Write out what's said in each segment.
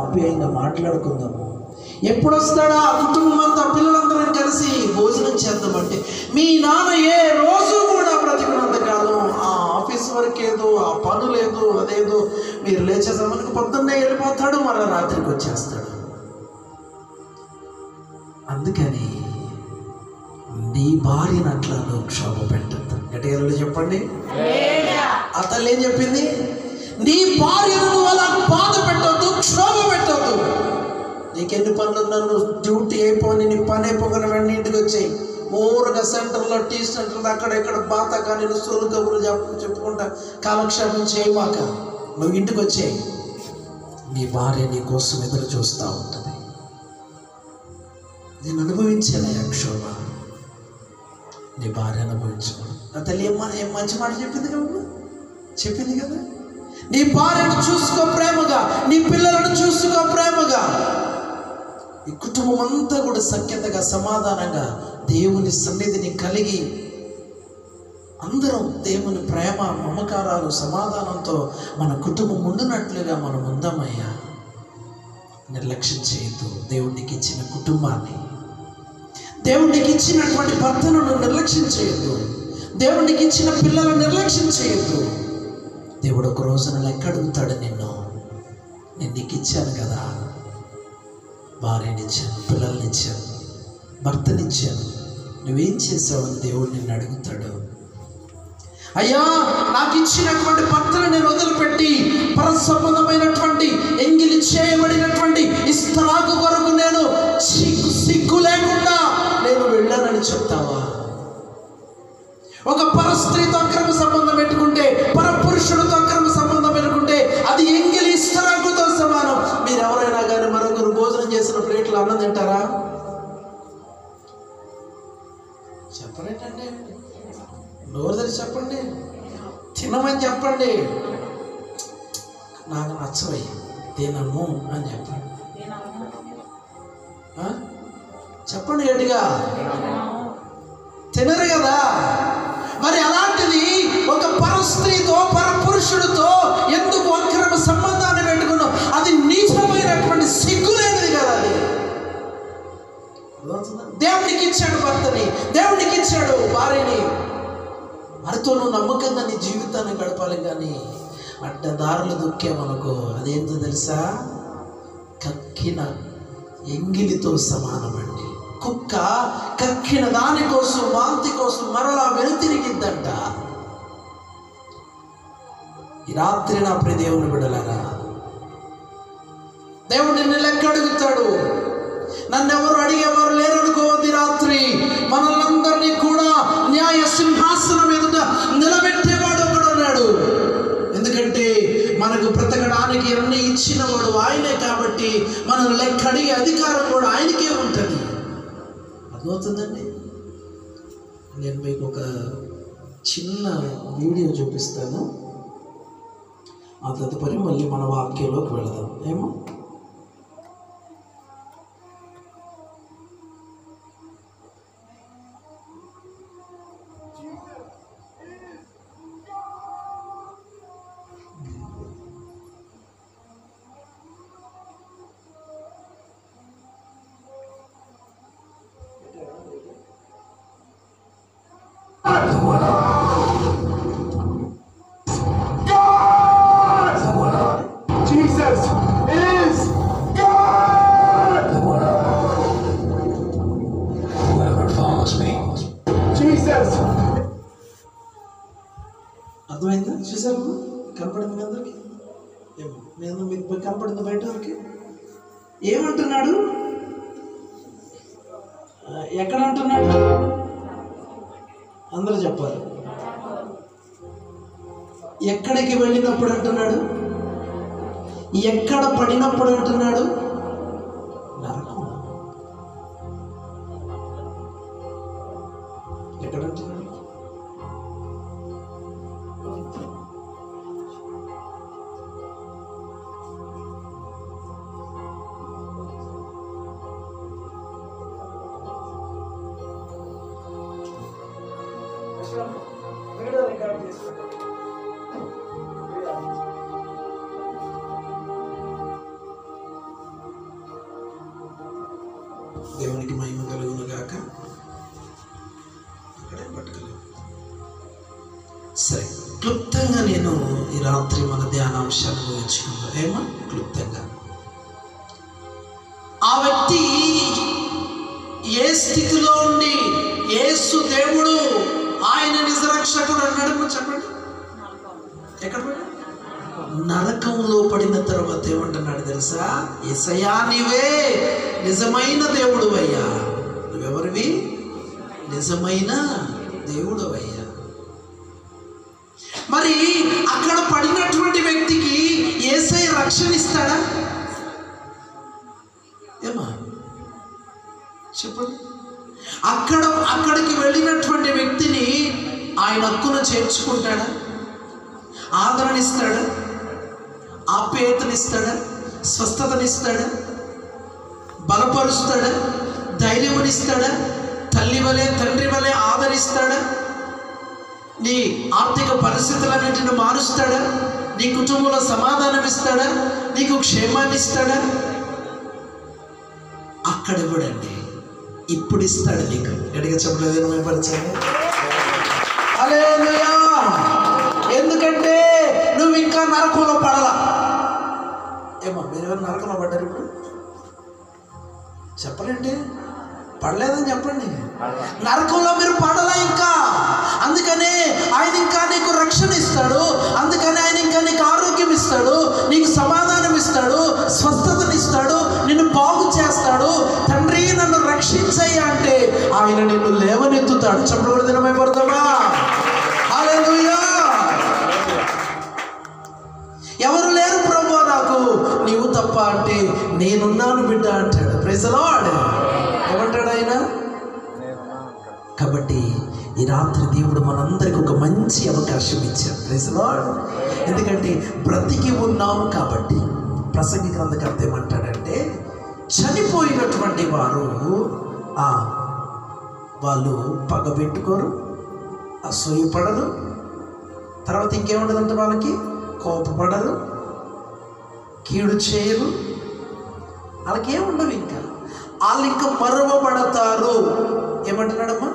ఆప్యాయంగా మాట్లాడుకుందాము. ఎప్పుడు వస్తాడా కుటుంబం అంతా పిల్లలందరం కలిసి భోజనం చేద్దామంటే మీ నాన్న ఏ రోజు కూడా బ్రతికినంత కాలం ఆ ఆఫీస్ వర్క్ ఏదో, ఆ పనులేదో, అదేదో మీరు లేచే సమయానికి పొద్దున్నే వెళ్ళిపోతాడు, మళ్ళీ రాత్రికి వచ్చేస్తాడు. అందుకని నీ భార్యను అట్లా నువ్వు క్షోభ పెట్టద్దు. గట్టిగా చెప్పండి. ఆ తల్లి ఏం చెప్పింది? నీ భార్యను నువ్వు అలా బాధ పెట్టద్దు, క్షోభ పెట్టద్దు. నీకెన్ని పనులు ఉన్నా నువ్వు డ్యూటీ అయిపోయి నీ పని అయిపోయిన వెంటనే ఇంటికి వచ్చాయి. ఊరుగా సెంటర్లో, టీ సెంటర్లో అక్కడ ఇక్కడ బాత కానీ సోలు కబుర్లు చెప్పుకుంటా కాలక్షేపం చేయమాక. నువ్వు ఇంటికి వచ్చాయి, నీ భార్య నీ కోసం ఎదురు చూస్తూ ఉంటుంది. నేను అనుభవించాను క్షోభ, నీ భార్య అనుభవించకూడదు. నా తల్లి ఏం మంచి మాట చెప్పింది కదా. నీ భార్యను చూసుకో ప్రేమగా, నీ పిల్లలను చూసుకో ప్రేమగా. ఈ కుటుంబం అంతా కూడా సఖ్యతగా, సమాధానంగా దేవుని సన్నిధిని కలిగి అందరం దేవుని ప్రేమ, మమకారాలు, సమాధానంతో మన కుటుంబం ఉండినట్లుగా మనం ఉందామయ్యా. నిర్లక్ష్యం చేయొద్దు. దేవుడికి ఇచ్చిన కుటుంబాన్ని, దేవుడికి ఇచ్చినటువంటి భర్తను నిర్లక్ష్యం చేయొద్దు. దేవుడికి ఇచ్చిన పిల్లలను నిర్లక్ష్యం చేయొద్దు. దేవుడు ఒక రోజున లెక్క అడుగుతాడు నిన్ను. నేను నీకు ఇచ్చాను కదా, భార్యనిచ్చాను, పిల్లల్నిచ్చాను, భర్తనిచ్చాను, నువ్వేం చేసావని దేవుడు నిన్ను అడుగుతాడు. అయ్యా, నాకు ఇచ్చినటువంటి భర్తను నేను వదిలిపెట్టి పరసంబంధమైనటువంటి ఎంగిలి చేయబడినటువంటి ఇస్తరాకు కొరకు నేను సిగ్గు లేకుండా నేను వెళ్ళానని చెప్తావా? ఒక పరస్త్రీతో అక్రమ సంబంధం పెట్టుకుంటే, పరపురుషుడితో అక్రమ సంబంధం పెట్టుకుంటే అది ఎంగిలి ఇస్తరాకుతో సమానం. మీరు ఎవరైనా కానీ మరొకరు భోజనం చేసిన ప్లేట్లు అన్నం తింటారా? చెప్పరేంటండి? నోరు తెరిచి చెప్పండి. తినమని చెప్పండి. నాకు నచ్చవై తినము అని చెప్పండి. చెప్పండి గట్టిగా. తినరు కదా. మరి అలాంటిది ఒక పరస్త్రీతో, పరపురుషుడితో ఎందుకు అక్రమ సంబంధాన్ని పెట్టుకున్నావు? అది నీచమైనటువంటి సిగ్గులేనిది కదా. అది దేవునికి ఇచ్చాడు భర్తని, దేవునికి ఇచ్చాడు భార్యని. వారితో నువ్వు నమ్మకంగా నీ జీవితాన్ని గడపాలి. కానీ అడ్డదారులు దుఃఖేమనుకో, అదేంటో తెలుసా? కక్కిన ఎంగిలితో సమానమండి. కుక్క కక్కిన దానికోసం, వాంతి కోసం మరలా వెనుతిరిగిద్దంట. ఈ రాత్రి నా ప్రియ దేవుని బిడ్డలారా, దేవుడు నిన్ను లెక్క అడుగుతాడు. నన్నెవరు అడిగేవారు లేరనుకోవద్దు. రాత్రి మనల్నందరినీ కూడా న్యాయ సింహాసనం ఎదుట నిలబెట్టేవాడు ఒకడు ఉన్నాడు. ఎందుకంటే మనకు బ్రతకడానికి అన్ని ఇచ్చిన వాడు ఆయనే. కాబట్టి మనం లెక్క అడిగే అధికారం కూడా ఆయనకే ఉంటుంది. అర్థమవుతుందండి? నేను మీకు ఒక చిన్న వీడియో చూపిస్తాను. ఆ తదుపరి మళ్ళీ మన వాక్యంలోకి వెళదాం. ఏమో అర్థమైందా? చూసారు? కనపడింది మీ అందరికి? ఏమో మీకు కనపడింది బయట వరకు? ఏమంటున్నాడు? ఎక్కడ అంటున్నాడు? అందరూ చెప్పాలి. ఎక్కడికి వెళ్ళినప్పుడు అంటున్నాడు? ఎక్కడ పడినప్పుడు అంటున్నాడు? నరకం. ఎక్కడ అంటున్నాడు? వీడియో రికార్డ్ చేసుకుంటాం. దేవునికి మహిమ కలుగును గాక. అక్కడే పట్టుకోలేదు. సరే, క్లుప్తంగా నేను ఈ రాత్రి మన ధ్యానాంశాన్ని గురించుకుందాం. ఏమో క్లుప్తంగా ఆ వ్యక్తి ఏ స్థితిలో ఉండి యేసు దేవుడు ఆయన నిజరక్షకుడు అన్నాడు చెప్పండి. ఎక్కడ పడి? నరకంలో పడిన తర్వాత ఏమంటున్నాడు తెలుసా? యేసయ్యా నీవే నిజమైన దేవుడు అయ్యా. నువ్వెవరివి? నిజమైన దేవుడు అయ్యా. మరి అక్కడ పడినటువంటి వ్యక్తికి యేసయ్య రక్షణ ఇస్తాడా? ఏమా చెప్పండి. అక్కడికి వెళ్ళినటువంటి వ్యక్తిని ఆయన హక్కును చేర్చుకుంటాడా? ఆదరణిస్తాడా? ఆప్యాయతనిస్తాడా? స్వస్థతనిస్తాడా? బలపరుస్తాడా? ధైర్యమునిస్తాడా? తల్లి వలె తండ్రి వలె ఆదరిస్తాడా? నీ ఆర్థిక పరిస్థితులన్నింటిని మారుస్తాడా? నీ కుటుంబంలో సమాధానం ఇస్తాడా? నీకు క్షేమాన్ని ఇస్తాడా? అక్కడ ఇవ్వడండి, ఇప్పుడు ఇస్తాడు నీకు. గడిగా చెప్పలేదు మేపరిచాను. హల్లెలూయా. ఎందుకంటే నువ్వు ఇంకా నరకంలో పడలా. ఏమో మీరు ఎవరు నరకంలో పడ్డారు? ఇప్పుడు చెప్పలేండి, పడలేదని చెప్పండి. నరకంలో మీరు పడలా ఇంకా. అందుకనే ఆయన ఇంకా నీకు రక్షణ ఇస్తాడు. అందుకని ఆయన ఇంకా నీకు ఆరోగ్యం ఇస్తాడు, నీకు సమాధానం ఇస్తాడు, స్వస్థతనిస్తాడు, నిన్ను బాగు చేస్తాడు. తండ్రి నన్ను రక్షించయ్యా అంటే ఆయన నిన్ను లేవనెత్తుతాడు. చెప్పడం దినమై పడతామా? హల్లెలూయా. ఎవరు లేరు ప్రభువా నాకు, నీవు తప్ప అంటే నేనున్నాను బిడ్డ అంటాడు. Praise the Lord. ఏమంటాడు ఆయన? కాబట్టి ఈ రాత్రి దేవుడు మనందరికి ఒక మంచి అవకాశం ఇచ్చాడు. Praise the Lord. ఎందుకంటే బ్రతికి ఉన్నాము కాబట్టి. ప్రసంగి గ్రంథకర్త ఏమంటాడంటే, చనిపోయినటువంటి వారు వాళ్ళు పగబెట్టుకోరు, అసూయపడరు, తర్వాత ఇంకేముండదంటే వాళ్ళకి కోపపడరు, కీడు చేయరు, వాళ్ళకి ఏముండవు. ఇంకా వాళ్ళు ఇంకా మరువబడతారు. ఏమంటున్నాడమ్మా?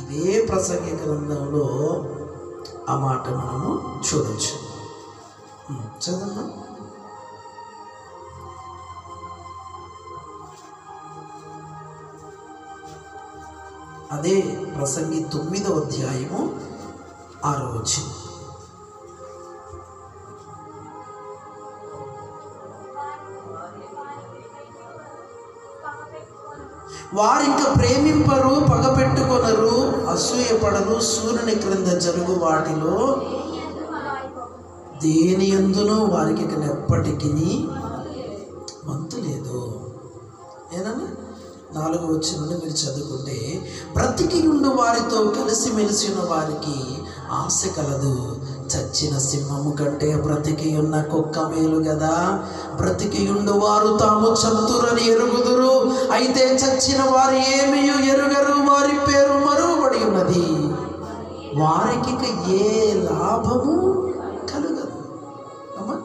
ఇదే ప్రసంగి గ్రంథంలో ఆ మాట మనము చూడవచ్చు. చదవమ్మా. అదే ప్రసంగి 9వ అధ్యాయము 6వ వచనం. వారింక ప్రేమింపరు, పగపెట్టుకొనరు, అసూయపడరు, సూర్యుని క్రింద జరుగు వాటిలో దేని యందును వారికి ఎప్పటికీ మంతు లేదు. ఏనన్నా 4వ వచనం మీరు చదువుకుంటే, బ్రతికి ఉండు వారితో కలిసిమెలిసి ఉన్న వారికి ఆశ కలదు, చచ్చిన సింహము కంటే బ్రతికి ఉన్న కుక్క మేలు కదా. బ్రతికి ఉండు వారు తాము చతురని ఎరుగుదురు, అయితే చచ్చిన వారు ఏమీ ఎరుగరు, వారి పేరు మరువబడి ఉన్నది, వారికి ఏ లాభము కలుగదు. అమ్మా,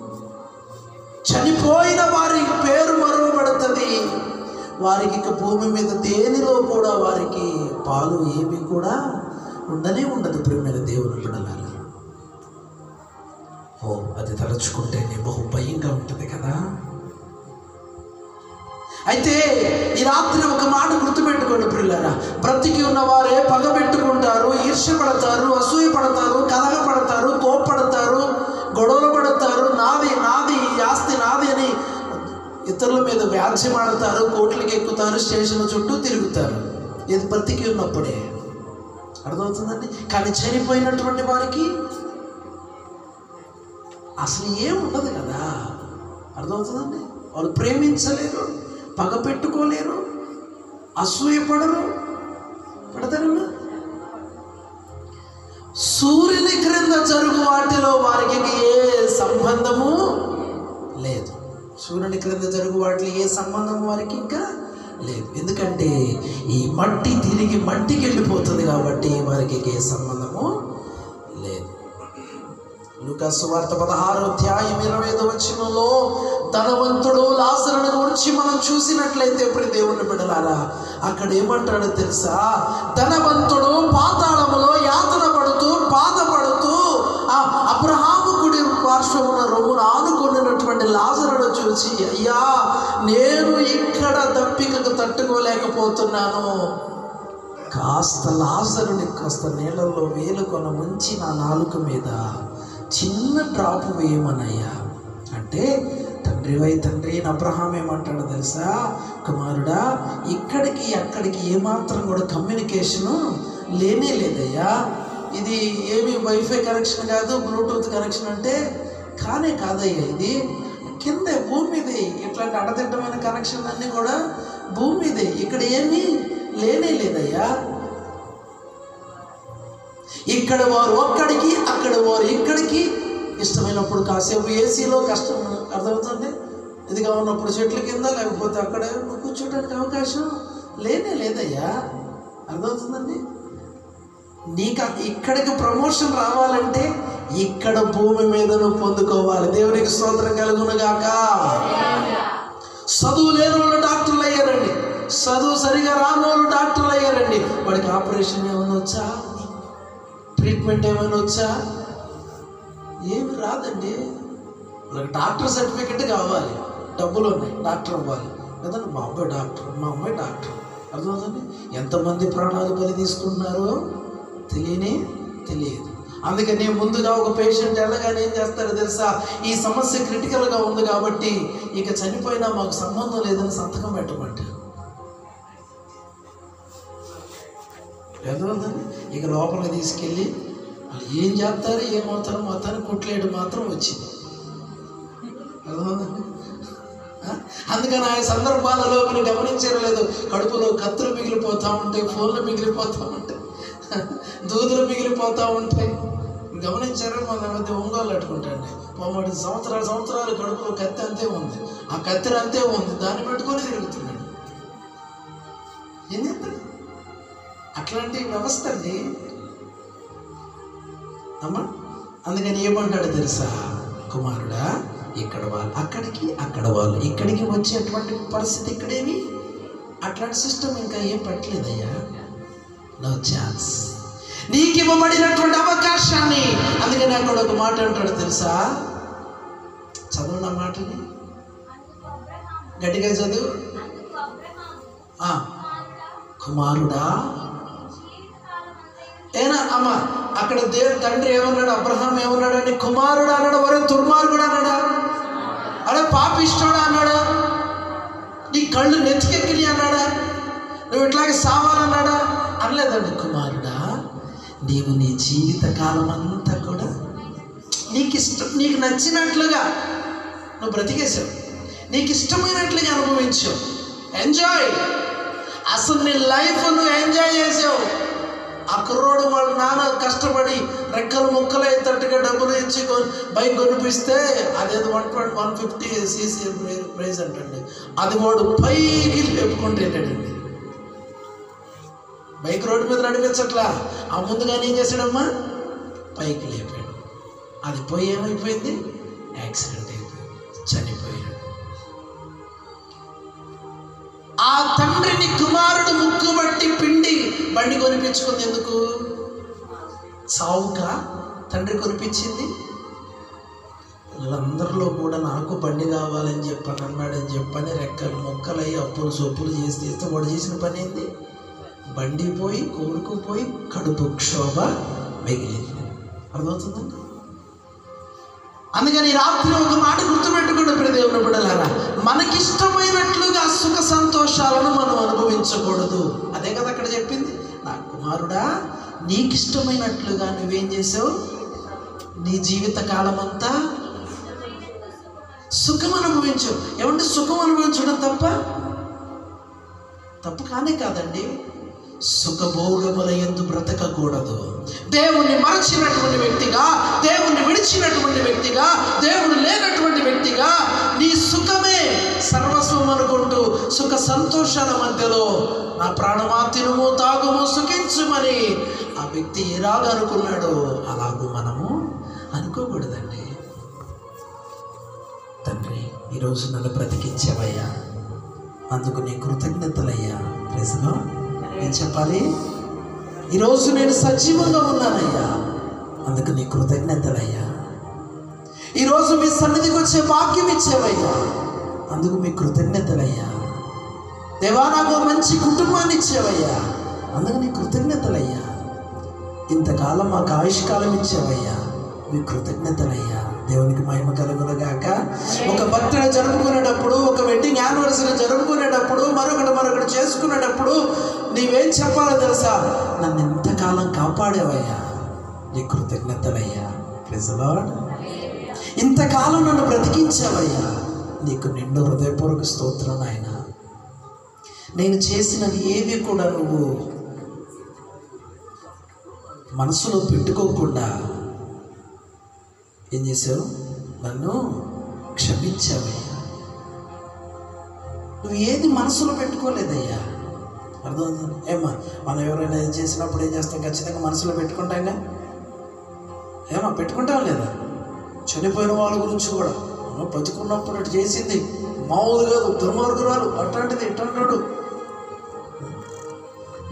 చనిపోయిన వారి పేరు మరువబడుతుంది. వారికి ఇక భూమి మీద దేనిలో కూడా వారికి పాలు ఏమి కూడా ఉండనే ఉండదు. ప్రియమైన దేవుని బిడ్డలారా, అది తలుచుకుంటేనే బహు భయంగా ఉంటుంది కదా. అయితే ఈ రాత్రి ఒక మాట గుర్తుపెట్టుకోండి ప్రియులారా, బ్రతికి ఉన్నవారే పగబెట్టుకుంటారు, ఈర్ష్యపడతారు, అసూయ పడతారు, కలగపడతారు, కోప్పడతారు, గొడవలు పడతారు, నాది నాది ఈ ఆస్తి నాది అని ఇతరుల మీద వ్యాజ్యమాడతారు, కోట్లకి ఎక్కుతారు, స్టేషన్ చుట్టూ తిరుగుతారు. ఇది బ్రతికి ఉన్నప్పుడే, అర్థమవుతుందండి. కానీ చనిపోయినటువంటి వారికి అసలు ఏముండదు కదా. అర్థమవుతుందండి. వాళ్ళు ప్రేమించలేరు, పగ పెట్టుకోలేరు, అసూయపడరు, పడతారమ్మా. సూర్యుని క్రింద జరుగు వాటిలో వారికి ఏ సంబంధము లేదు. సూర్యుని క్రింద జరుగు వాటిలో ఏ సంబంధం వారికి ఇంకా లేదు. ఎందుకంటే ఈ మట్టి తిరిగి మట్టికి వెళ్ళిపోతుంది కాబట్టి వారికి ఏ సంబంధము లేదు. లూకా సువార్త 16వ అధ్యాయం 25వ వచనంలో ధనవంతుడు లాజరును వచ్చి మనం చూసినట్లయితే ప్రియ దేవుని బిడ్డలారా, అక్కడ ఏమంటాడో తెలుసా? ధనవంతుడు పాతాళములో యాతన పడుతూ బాధపడుతూ ఆ అబ్రహాము కుడి పార్శ్వమున రొమ్మును ఆనుకున్నటువంటి లాజరును చూసి, అయ్యా నేను ఇక్కడ దప్పికకు తట్టుకోలేకపోతున్నాను, కాస్త లాజరుని కాస్త నీళ్ళల్లో వేలుకొన ముంచి నా నాలుక మీద చిన్న డ్రాప్ వేయమనయ్యా అంటే, తండ్రి అబ్రహాం ఏమంటాడో తెలుసా? కుమారుడా, ఇక్కడికి అక్కడికి ఏమాత్రం కూడా కమ్యూనికేషను లేనే లేదయ్యా, ఇది ఏమి వైఫై కనెక్షన్ కాదు, బ్లూటూత్ కనెక్షన్ అంటే కానే కాదయ్యా, ఇది కింద భూమి మీదే, ఇట్లాంటి అడదిడ్డమైన కనెక్షన్ అన్నీ కూడా భూమి మీదే, ఇక్కడ ఏమీ లేనే లేదయ్యా. ఇక్కడ వారు ఒక్కడికి, అక్కడ వారు ఇక్కడికి, ఇష్టమైనప్పుడు కాసేపు ఏసీలో, కష్టం అర్థమవుతుంది, ఇదిగా ఉన్నప్పుడు చెట్ల కింద, లేకపోతే అక్కడ కూర్చోడానికి అవకాశం లేనే లేదయ్యా. అర్థమవుతుందండి? నీకు ఇక్కడికి ప్రమోషన్ రావాలంటే ఇక్కడ భూమి మీద నువ్వు పొందుకోవాలి. దేవునికి స్తోత్రం కలుగునుగాక. చదువు లేని వాళ్ళు డాక్టర్లు అయ్యారండి, చదువు సరిగా రాని వాళ్ళు డాక్టర్లు అయ్యారండి. వాడికి ఆపరేషన్ ఏమైనా వచ్చా, ట్రీట్మెంట్ ఏమైనా వచ్చా? ఏమి రాదండి. వాళ్ళకి డాక్టర్ సర్టిఫికెట్ కావాలి, డబ్బులు ఉన్నాయి, డాక్టర్ అవ్వాలి కదండి. మా అబ్బాయి డాక్టర్, మా అమ్మాయి డాక్టర్. అర్థమవుతుంది? ఎంతమంది ప్రాణాలు బలి తీసుకుంటున్నారో తెలియదు. అందుకని ముందుగా ఒక పేషెంట్ వెళ్ళగానే ఏం చేస్తారో తెలుసా? ఈ సమస్య క్రిటికల్గా ఉంది కాబట్టి ఇక చనిపోయినా మాకు సంబంధం లేదని సంతకం పెట్టమంటారు. అర్థమవుతుంది? ఇక లోపలికి తీసుకెళ్ళి వాళ్ళు ఏం చేస్తారు, ఏమవుతారో మొత్తాన్ని కుట్లేడు మాత్రం వచ్చింది. అర్థమవుతుంది? అందుకని ఆ సందర్భాలలో మీరు గమనించడం లేదు, కడుపులో కత్తులు మిగిలిపోతూ ఉంటాయి, ఫోన్లు మిగిలిపోతూ ఉంటాయి, దూదులు మిగిలిపోతూ ఉంటాయి. గమనించారో మన మధ్య ఒంగోలు అట్టుకుంటాండి, పోమాటి సంవత్సరాలు కడుపులో కత్తి అంతే ఉంది, ఆ కత్తిరి అంతే ఉంది, దాన్ని పెట్టుకొని తిరుగుతున్నాడు. ఏం చేస్తాడు? అట్లాంటి వ్యవస్థ అండి అమ్మా. అందుకని ఏమంటాడు తెలుసా? కుమారుడా, ఇక్కడ వాళ్ళు అక్కడికి, అక్కడ వాళ్ళు ఇక్కడికి వచ్చేటువంటి పరిస్థితి ఇక్కడేమి అట్లాంటి సిస్టమ్ ఇంకా ఏం పెట్టలేదయ్యా. No chance. నీకు ఇవ్వబడినటువంటి అవకాశాన్ని, అందుకని అక్కడ ఒక మాట అంటాడు తెలుసా? చదువు ఆ మాటని గట్టిగా చదువు. కుమారుడా, ఏనా అమ్మ, అక్కడ దేవుడు తండ్రి ఏమన్నాడు? అబ్రహాం ఏమన్నాడు అని? కుమారుడు అన్నాడు. వరే దుర్మార్గుడు అన్నాడా? అడే పాపిష్టోడా అన్నాడా? నీ కళ్ళు నెత్తికెక్కిని అన్నాడా? నువ్వు ఇట్లాగే సావాలన్నాడా? అనలేదండి. కుమారుడా, నీవు నీ జీవిత కాలం అంతా కూడా నీకు నచ్చినట్లుగా నువ్వు బ్రతికేశావు, నీకు ఇష్టమైనట్లుగా అనుభవించావు, ఎంజాయ్. అసలు నీ లైఫ్ నువ్వు ఎంజాయ్ చేసావు. ఆ కుర్రోడు వాళ్ళ నాన్న కష్టపడి రెక్కలు ముక్కలు అయ్యేటట్టుగా డబ్బులు ఇచ్చి బైక్ కొనిపిస్తే అదేదో 150 cc ప్రైజ్ అంటండి, అది వాడు పైకి లేపుకుంటూ వెళ్ళాడండి. బైక్ రోడ్డు మీద నడిపించట్లా, ఆ ముందుగానే ఏం చేశాడమ్మా? పైకి లేపాడు. అది పోయి ఏమైపోయింది? యాక్సిడెంట్ అయిపోయింది, చనిపోయాడు. ఆ తండ్రిని కుమారుడు ముక్కు బట్టి పిండి బండి కొనిపించుకుంది ఎందుకు? సావుగా తండ్రి కొనిపించింది. వీళ్ళందరిలో కూడా నాకు బండి కావాలని చెప్పని అన్నాడని చెప్పని రెక్కలు మొక్కలయ్యి అప్పులు సొప్పులు చేస్తే వాడు చేసిన పని ఏంది? బండి పోయి, కొడుకు పోయి, కడుపు క్షోభ మిగిలింది. అర్థమవుతుందండి? అందుకని రాత్రి ఒక మాట గుర్తుపెట్టుకోండి ప్రియ దేవుని బిడ్డలారా, మనకిష్టమైనట్లుగా సుఖ సంతోషాలను మనం అనుభవించకూడదు. అదే కదా అక్కడ చెప్పింది. నా కుమారుడా, నీకిష్టమైనట్లుగా నువ్వేం చేసావు? నీ జీవిత కాలం అంతా సుఖం అనుభవించావు. ఏమంటే సుఖం అనుభవించడం తప్పు కానే కాదండి. సుఖభోగముల యందు బ్రతకకూడదు. దేవుణ్ణి మరచినటువంటి వ్యక్తిగా, దేవుణ్ణి విడిచినటువంటి వ్యక్తిగా, దేవుడు లేనటువంటి వ్యక్తిగా నీ సుఖమే సర్వస్వం అనుకుంటూ సుఖ సంతోషాల మధ్యలో నా ప్రాణమా తినుము తాగుము సుఖించుమని ఆ వ్యక్తి ఎలాగ అనుకున్నాడో అలాగూ మనము అనుకోకూడదండి. తండ్రి, ఈరోజు నన్ను బ్రతికించావయ్యా, అందుకు నీ కృతజ్ఞతలయ్యా. Praise lord. ఏం చెప్పాలి? ఈరోజు నేను సజీవంగా ఉన్నానయ్యా, అందుకు నీ కృతజ్ఞతలయ్యా. ఈరోజు మీ సన్నిధికి వచ్చే భాగ్యం ఇచ్చేవయ్యా, అందుకు మీ కృతజ్ఞతలయ్యా. దేవా, నాకు మంచి కుటుంబాన్ని ఇచ్చేవయ్యా, అందుకు నీ కృతజ్ఞతలయ్యా. ఇంతకాలం మాకు ఆయుష్కాలం ఇచ్చేవయ్యా, మీ కృతజ్ఞతలయ్యా. దేవునికి మహిమ కలుగునుగాక. ఒక బర్త్డే జరుపుకునేటప్పుడు, ఒక వెడ్డింగ్ యానివర్సరీ జరుపుకునేటప్పుడు, మరొకటి చేసుకునేటప్పుడు నీవేం చెప్పాలో తెలుసా? నన్ను ఎంతకాలం కాపాడేవయ్యా, నీ కృతజ్ఞతలయ్యా. Praise lord. ఇంతకాలం నన్ను బ్రతికించావయ్యా, నీకు నిండు హృదయపూర్వక స్తోత్రం నాయన. నేను చేసినవి ఏవి కూడా నువ్వు మనసులో పెట్టుకోకుండా ఏం చేసావు? నన్ను క్షమించావయ్యా. నువ్వు ఏది మనసులో పెట్టుకోలేదయ్యా. అర్థమవుతుంది ఏమా? మనం ఎవరైనా ఏం చేసినప్పుడు ఏం చేస్తాం? ఖచ్చితంగా మనసులో పెట్టుకుంటాంగా. ఏమా పెట్టుకుంటాం లేదా? చనిపోయిన వాళ్ళ గురించి కూడా బతుకున్నప్పుడు అటు చేసింది మామూలు కాదు, దుర్మార్గురాలు, అట్లాంటిది ఇట్లాంటాడు.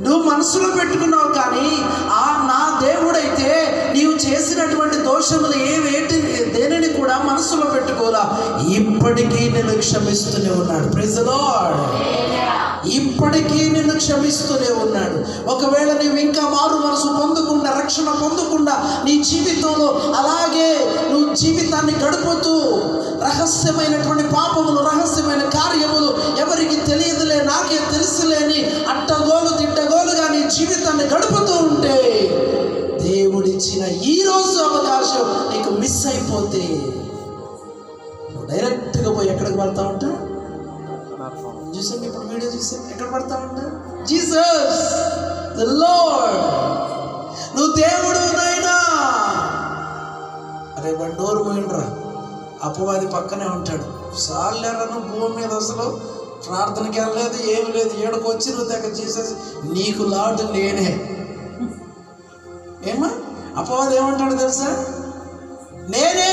నువ్వు మనసులో పెట్టుకున్నావు, కానీ నా దేవుడైతే నీవు చేసినటువంటి దోషములు దేనిని కూడా మనసులో పెట్టుకోలా. ఇప్పటికీ నేను క్షమిస్తూనే ఉన్నాడు. Praise the Lord. ఇప్పటికీ నిన్ను క్షమిస్తూనే ఉన్నాడు. ఒకవేళ నువ్వు ఇంకా మారు మనసు పొందకుండా, రక్షణ పొందకుండా నీ జీవితంలో అలాగే నువ్వు జీవితాన్ని గడుపుతూ రహస్యమైనటువంటి పాపములు, రహస్యమైన కార్యములు ఎవరికి తెలియదులే, నాకే తెలుసులేని అట్టగోలు తిట్టగోలుగా నీ జీవితాన్ని గడుపుతూ ఉంటే, దేవుడిచ్చిన ఈరోజు అవకాశం నీకు మిస్ అయిపోతే నువ్వు డైరెక్ట్గా పోయి ఎక్కడికి పడతా ఉంటా? చూసాం, ఇప్పుడు వీడియో చూసాం, ఎక్కడ పడతా ఉంటా? Jesus the lord. నువ్వు దేవుడు నాయనా. అరే వాడు డోర్ పోయిండ్రా, అపవాది పక్కనే ఉంటాడు. సార్లేరా నువ్వు భూమి మీద అసలు ప్రార్థనకి వెళ్ళలేదు, ఏమి లేదు, ఏడుకు వచ్చి నువ్వు దగ్గర జీసస్ నీకు లార్డ్ నేనే. ఏమా అపవాది ఏమంటాడు తెలుసా? నేనే,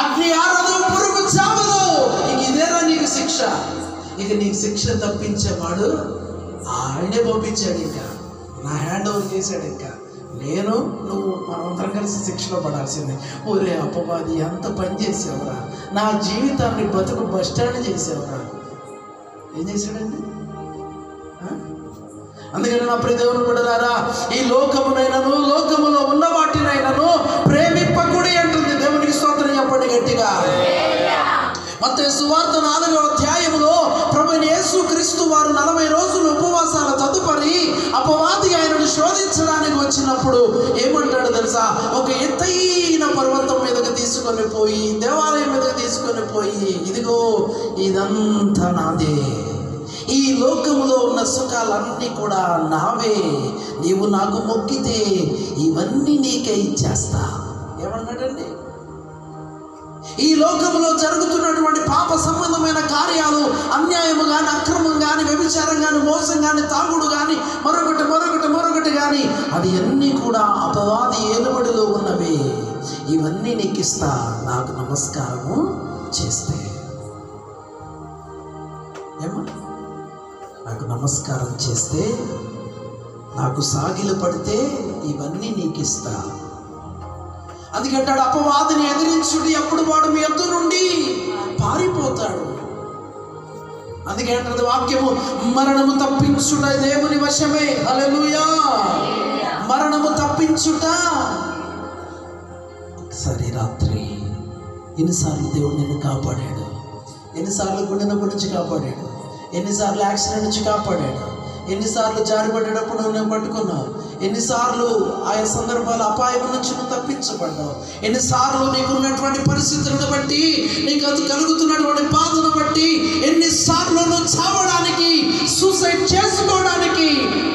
అగ్ని ఆరదు, పురుగు చావదు, ఇక ఇదేనా నీకు శిక్ష? ఇక నీకు శిక్ష తప్పించేవాడు ఆయనే పంపించాడు. ఇంకా నా హ్యాండ్ ఓవర్ చేశాడు. ఇంకా నేను నువ్వు మనమందరం కలిసి శిక్షలో పడాల్సిందే. ఒరే అపవాది, ఎంత పని చేసావురా, నా జీవితాన్ని బతుకు బస్టాండ్ చేసావురా. ఏం చేశాడండి? అందుకని నా ప్రియ దేవుని బిడ్డలారా, ఈ లోకమునైనను లోకములో ఉన్న వాటినైనను ప్రేమింపకుడి అంటుంది. దేవునికి స్తోత్రం చెప్పండి గట్టిగా. మత్తయి సువార్త 4వ అధ్యాయములో ప్రభువైన యేసుక్రీస్తు వారు 40 రోజులు ఉపవాసాల తదుపరి అపవాది ఆయనను శోధించడానికి వచ్చినప్పుడు ఏమంటాడు తెలుసా? ఒక ఎత్తైన పర్వతం మీదకి తీసుకొని పోయి, దేవాలయం మీదకి తీసుకొని పోయి, ఇదిగో ఇదంతా నాదే, ఈ లోకములో ఉన్న సుఖాలన్నీ కూడా నావే, నీవు నాకు మొక్కితే ఇవన్నీ నీకే ఇచ్చేస్తా. ఏమన్నాడండి? ఈ లోకంలో జరుగుతున్నటువంటి పాప సంబంధమైన కార్యాలు, అన్యాయము కానీ, అక్రమం కానీ, వ్యభిచారం కానీ, మోసం కానీ, తాగుడు కానీ, మరొకటి కానీ, అది అన్నీ కూడా అపవాది ఏలుబడిలో ఉన్నవి. ఇవన్నీ నీకు ఇస్తా, నాకు నమస్కారము చేస్తే. ఏమా? నాకు నమస్కారం చేస్తే, నాకు సాగిలు పడితే ఇవన్నీ నీకు ఇస్తా. అందుకంటాడు, అపవాదిని ఎదిరించుడి, అప్పుడు వాడు మీ యొద్ద నుండి పారిపోతాడు. అందుకే అంటారు వాక్యము, మరణము తప్పించుట దేవుని వశమే. హల్లెలూయా. మరణము తప్పించుట. ఒకసారి రాత్రి ఎన్నిసార్లు దేవుడు నిన్ను కాపాడాడు, ఎన్నిసార్లు గుండె నొప్పి నుంచి కాపాడాడు, ఎన్నిసార్లు యాక్సిడెంట్ నుంచి కాపాడాడు, ఎన్నిసార్లు జారిపడేటప్పుడు నువ్వు పట్టుకున్నావు, ఎన్నిసార్లు ఆయా సందర్భాల అపాయం నుంచి నువ్వు తప్పించబడ్డావు, ఎన్నిసార్లు నీకున్నటువంటి పరిస్థితులను బట్టి, నీకు అది కలుగుతున్నటువంటి బాధను బట్టి, ఎన్నిసార్లు నువ్వు చావడానికి, సూసైడ్ చేసుకోవడానికి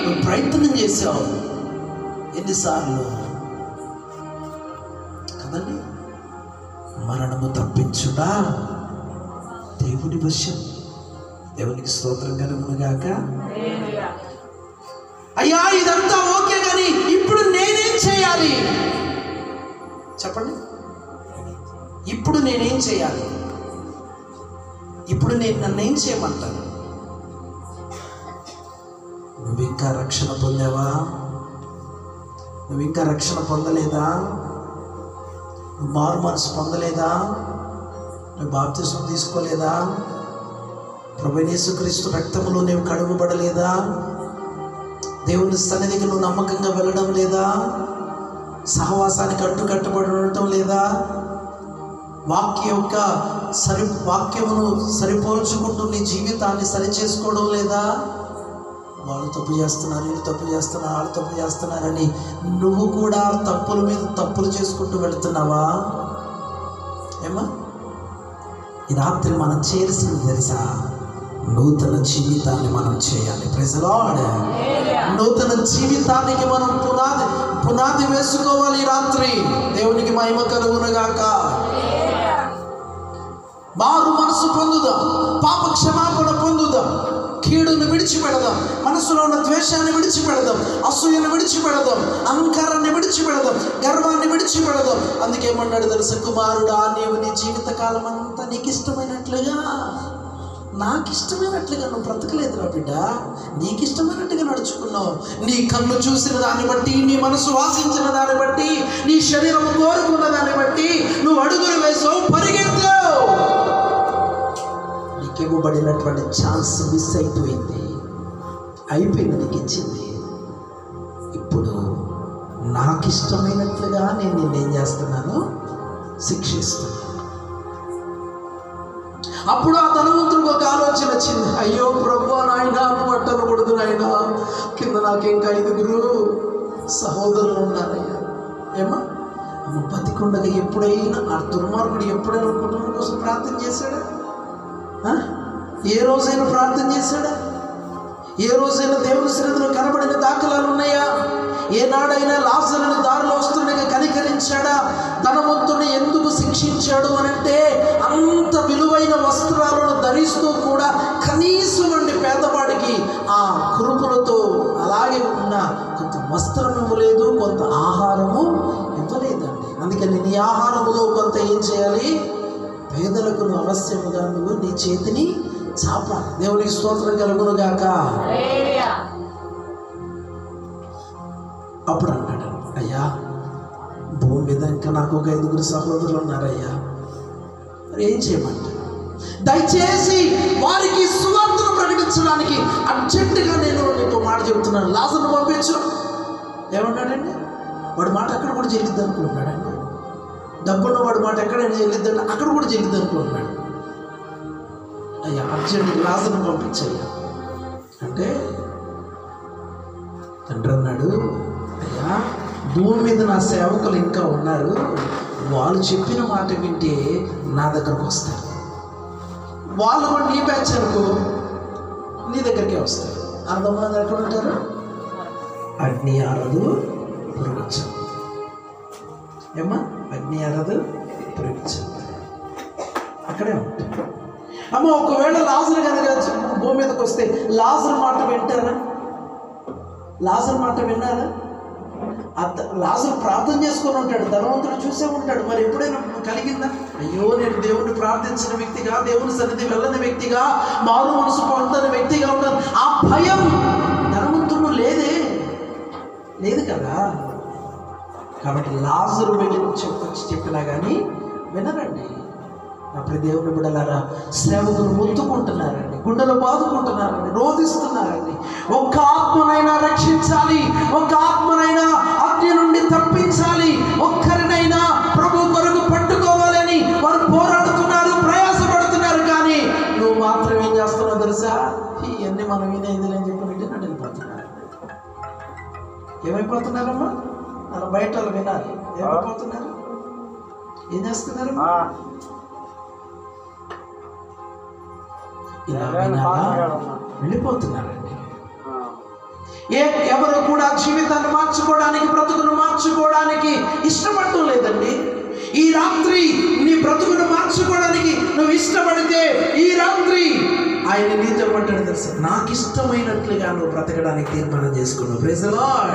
నువ్వు ప్రయత్నం చేశావు, ఎన్నిసార్లు కదండి. మరణము తప్పించుట దేవుని వశం. దేవునికి స్తోత్రం కలుగునుగాక. అయ్యా ఇదంతా ఓకే, కానీ ఇప్పుడు నేనేం చేయాలి చెప్పండి? ఇప్పుడు నేనేం చేయాలి? ఇప్పుడు నేను నన్ను ఏం చేయమంటాను? నువ్వు ఇంకా రక్షణ పొందావా? నువ్వు ఇంకా రక్షణ పొందలేదా? నువ్వు మారు మనసు పొందలేదా? నువ్వు బాప్తిసం తీసుకోలేదా? ప్రభువైన యేసుక్రీస్తు రక్తములో నువ్వు కడుగుబడలేదా? దేవుని సన్నిధికి నువ్వు నమ్మకంగా వెళ్ళడం లేదా? సహవాసానికి కట్టుబడి ఉండటం లేదా? వాక్యమును సరిపోల్చుకుంటూ నీ జీవితాన్ని సరిచేసుకోవడం లేదా? వాళ్ళు తప్పు చేస్తున్నారు, వీళ్ళు తప్పు చేస్తున్నారు, వాళ్ళు తప్పు చేస్తున్నారని నువ్వు కూడా తప్పుల మీద తప్పులు చేసుకుంటూ వెళుతున్నావా? ఏమా, ఈ రాత్రి మనం చేయాల్సింది తెలుసా? నూతన జీవితాన్ని మనం చేయాలి. Praise the Lord. నూతన జీవితానికి మనం పునాది వేసుకోవాలి. ఈ రాత్రి దేవునికి మహిమ కలుగునుగాక. మారు మనసు పొందుదాం, పాప క్షమాపణ పొందుదాం, కీడును విడిచిపెడదాం, మనసులో ఉన్న ద్వేషాన్ని విడిచిపెడదాం, అసూయను విడిచిపెడదాం, అహంకారాన్ని విడిచిపెడదాం, గర్వాన్ని విడిచిపెడదాం. అందుకేమన్నాడు తెలుసా? కుమారుడా, నీవు నీ జీవితకాలం అంతా నీకు ఇష్టమైనట్లుగా, నాకు ఇష్టమైనట్లుగా నువ్వు బ్రతకలేదురా బిడ్డ. నీకు ఇష్టమైనట్టుగా నడుచుకున్నావు. నీ కన్ను చూసిన దాన్ని బట్టి, నీ మనసు వాసించిన దాన్ని బట్టి, నీ శరీరం కోరుకున్న దాన్ని బట్టి నువ్వు అడుగులు వేసావు, పరిగెత్తావు. నీకివ్వబడినటువంటి ఛాన్స్ మిస్ అయిపోయింది. నీకు ఇచ్చింది. ఇప్పుడు నాకు ఇష్టమైనట్లుగా నేను నిన్నేం చేస్తున్నాను? శిక్షిస్తున్నాను. అప్పుడు ఆ ధనవంతుడికి ఒక ఆలోచన వచ్చింది. అయ్యో ప్రభువా, నాయనా పట్టను కొడుతు నాయనా, కింద నాకింకా 5 సహోదరులు ఉన్నారయ్యా. ఏమా, బతికుండగా ఎప్పుడైనా ఆ దుర్మార్గుడు ఎప్పుడైనా కుటుంబం కోసం ప్రార్థన చేశాడా? ఏ రోజైనా ప్రార్థన చేశాడా? ఏ రోజైనా దేవుని సన్నిధిలో కనబడిన దాఖలాలు ఉన్నాయా? ఏనాడైనా లాజరుని దారిలో వస్తుండగా కనికరించాడా? ధనవంతుని ఎందుకు శిక్షించాడు అనంటే, అంత విలువైన వస్త్రాలను ధరిస్తూ కూడా కనీసం అండి పేదవాడికి ఆ కురుపులతో అలాగే ఉన్న కొంత వస్త్రం ఇవ్వలేదు, కొంత ఆహారము ఇవ్వలేదండి. అందుకని నీ ఆహారములో కొంత ఏం చేయాలి? పేదలకు అవశ్యముగా నువ్వు నీ చేతిని చాపాలి. దేవునికి స్తోత్రం కలుగునుగాక. అప్పుడు అన్నాడు, అయ్యా భూమి మీద ఇంకా నాకు ఒక 5 సహోదరులు ఉన్నారయ్యా, మరి ఏం చేయమంటారు? దయచేసి వారికి సువార్తను ప్రకటించడానికి అర్జెంటుగా నేను నీకు మాట చెబుతున్నాను, లాజరును పంపించు. ఏమన్నాడండి? వాడి మాట అక్కడ కూడా చెల్లిద్ది అనుకుంటున్నాడండి. డబ్బున్న వాడి మాట ఎక్కడైనా చెల్లిద్దండి, అక్కడ కూడా చెల్లిద్ది అనుకుంటున్నాడు. అయ్యా అర్జెంట్ లాజరును పంపించయ్యా అంటే, తండ్రి అన్నాడు, అయ్యా భూమి మీద నా సేవకులు ఇంకా ఉన్నారు, వాళ్ళు చెప్పిన మాట వింటే నా దగ్గరకు వస్తారు. వాళ్ళు కూడా నీ బ్యాచ్ అనుకో, నీ దగ్గరికే వస్తారు. అర్థమంది ఎక్కడ ఉంటారు? అగ్ని ఆరదు పురుగచ్చు. ఏమ్మా, అగ్ని ఆరదు పురుగచ్చు, అక్కడే ఉంటారు. అమ్మ, ఒకవేళ లాజరు కనుక భూమి మీదకి వస్తే లాజరు మాట వింటారా? లాజరు మాట విన్నారా? లాజరు ప్రార్థన చేసుకొని ఉంటాడు, ధనవంతుడు చూసే ఉంటాడు. మరి ఎప్పుడైనా కలిగిందా? అయ్యో, నేను దేవుణ్ణి ప్రార్థించిన వ్యక్తిగా, దేవుని సన్నిధి వెళ్ళని వ్యక్తిగా, మారు మనసు పొందని వ్యక్తిగా ఉంటాను. ఆ భయం ధనవంతుడు లేదు కదా. కాబట్టి లాజరు వెళ్ళి చెప్పినా కానీ వినరండి. అప్పుడు దేవుని బిడ్డలారా, సేవకులు మొత్తుకుంటున్నారండి, గుండెలు బాదుకుంటున్నారండి, రోధిస్తున్నారండి. ఒక్క ఆత్మనైనా రక్షించాలి, ఒక్క ఆత్మనైనా అగ్ని నుండి తప్పించాలి, ఒక్కరినైనా ప్రభు కొరకు పట్టుకోవాలని వారు పోరాడుతున్నారు, ప్రయాసపడుతున్నారు. కానీ నువ్వు మాత్రం ఏం చేస్తున్నావు తెలుసా? ఇవన్నీ మనం వినేది అని చెప్పి వింటే వెళ్ళిపోతున్నారు. ఏమైపోతున్నారమ్మా? మన బయట వినాలి. ఏమైపోతున్నారు? ఏం చేస్తున్నారు? ఇలా వెళ్ళిపోతున్నారండి. ఎవరు కూడా జీవితాన్ని మార్చుకోవడానికి, బ్రతుకును మార్చుకోవడానికి ఇష్టపడటం లేదండి. ఈ రాత్రి నీ బ్రతుకును మార్చుకోవడానికి నువ్వు ఇష్టపడితే, ఈ రాత్రి ఆయన నీతో ఏమంటాడు తెలుసా? నాకు ఇష్టమైనట్లుగా నువ్వు బ్రతకడానికి తీర్మానం చేసుకున్నావు. Praise the Lord.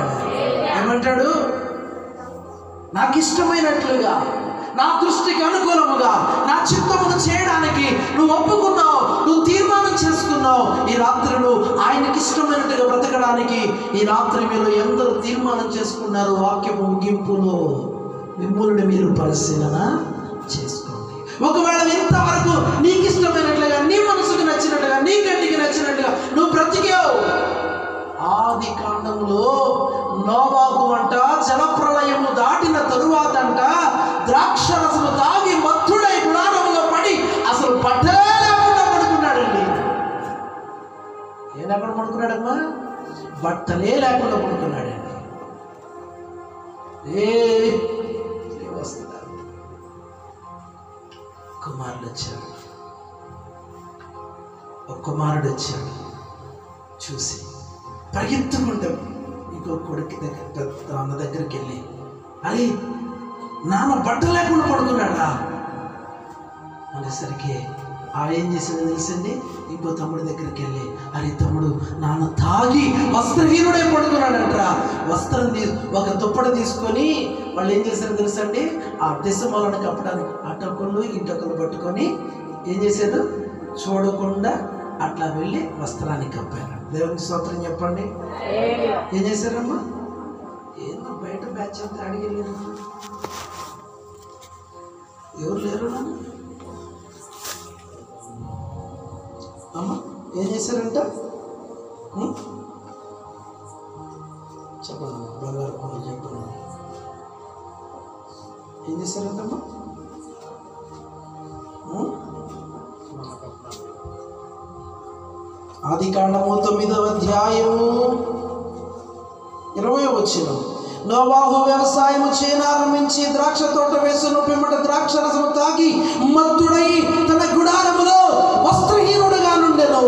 ఏమంటాడు? నాకు ఇష్టమైనట్లుగా, నా దృష్టికి అనుకూలముగా, నా చిత్తమును చేయడానికి నువ్వు ఒప్పుకున్నావు. చేసుకున్నావు, ఈ రాత్రి నువ్వు ఆయనకి ఇష్టమైనట్టుగా బ్రతకడానికి ఈ రాత్రి మీరు ఎందరూ తీర్మానం చేసుకున్నారు? వాక్యము ముగింపులో మిమ్మల్ని మీరు పరిశీలన చేసుకోండి. ఒకవేళ ఇంతవరకు నీకు ఇష్టమైనట్లుగా, నీ మనసుకు నచ్చినట్టుగా, నీ కంటికి నచ్చినట్టుగా నువ్వు బ్రతికావు. ఆది కాండంలో నోవాహు అంట జలప్రలయము దాటిన తరువాత అంట ద్రాక్షరసము తాగి మత్తుడై గుడారములో పడి అసలు బట్టలే లేకుండా పడుకున్నాడండి. ఏ లేకుండా పడుకున్నాడమ్మా? బట్టలే లేకుండా పడుకున్నాడండి. వస్తున్నారు కుమారుడు వచ్చాడు. ఒక కుమారుడు వచ్చాడు. చూసి పరిగెత్తుకుంటాం ఇంకో కొడుకు దగ్గర, అన్న దగ్గరికి వెళ్ళి, అరే నాన్న బట్ట లేకుండా పడుకున్నాడా అనేసరికి ఏం చేసిందో తెలిసింది. ఇంకో తమ్ముడి దగ్గరికి వెళ్ళి, అరే తమ్ముడు నాన్న తాగి వస్త్రహీనుడే పడుకున్నాడంటరా. వస్త్రం ఒక దుప్పటి తీసుకొని వాళ్ళు ఏం చేశారో తెలుసండి, ఆ దిశమలను కప్పడానికి అటొకళ్ళు ఇటొకలు పట్టుకొని ఏం చేశారు, చూడకుండా అట్లా వెళ్ళి వస్త్రాన్ని కప్పారు. దేవునికి స్తోత్రం చెప్పండి. ఏం చేశారమ్మా? ఏందో బయట బ్యాచ్ అంతా అడిగలేరు, ఎవరు లేరు అమ్మా. ఏం చేశారంట చెప్పండి, బంగారు పనులు చెప్పండి. ఏం చేశారంటమ్మా? ఆది కాండము 9వ అధ్యాయము 20వ వచనం. నోవాహు వ్యవసాయము చేయనారంభించి ద్రాక్ష తోట వేసును, పిమ్మట ద్రాక్ష రసము తాగి మత్తుడై తన గుడారములో వస్త్రహీనుడుగా నుండెను.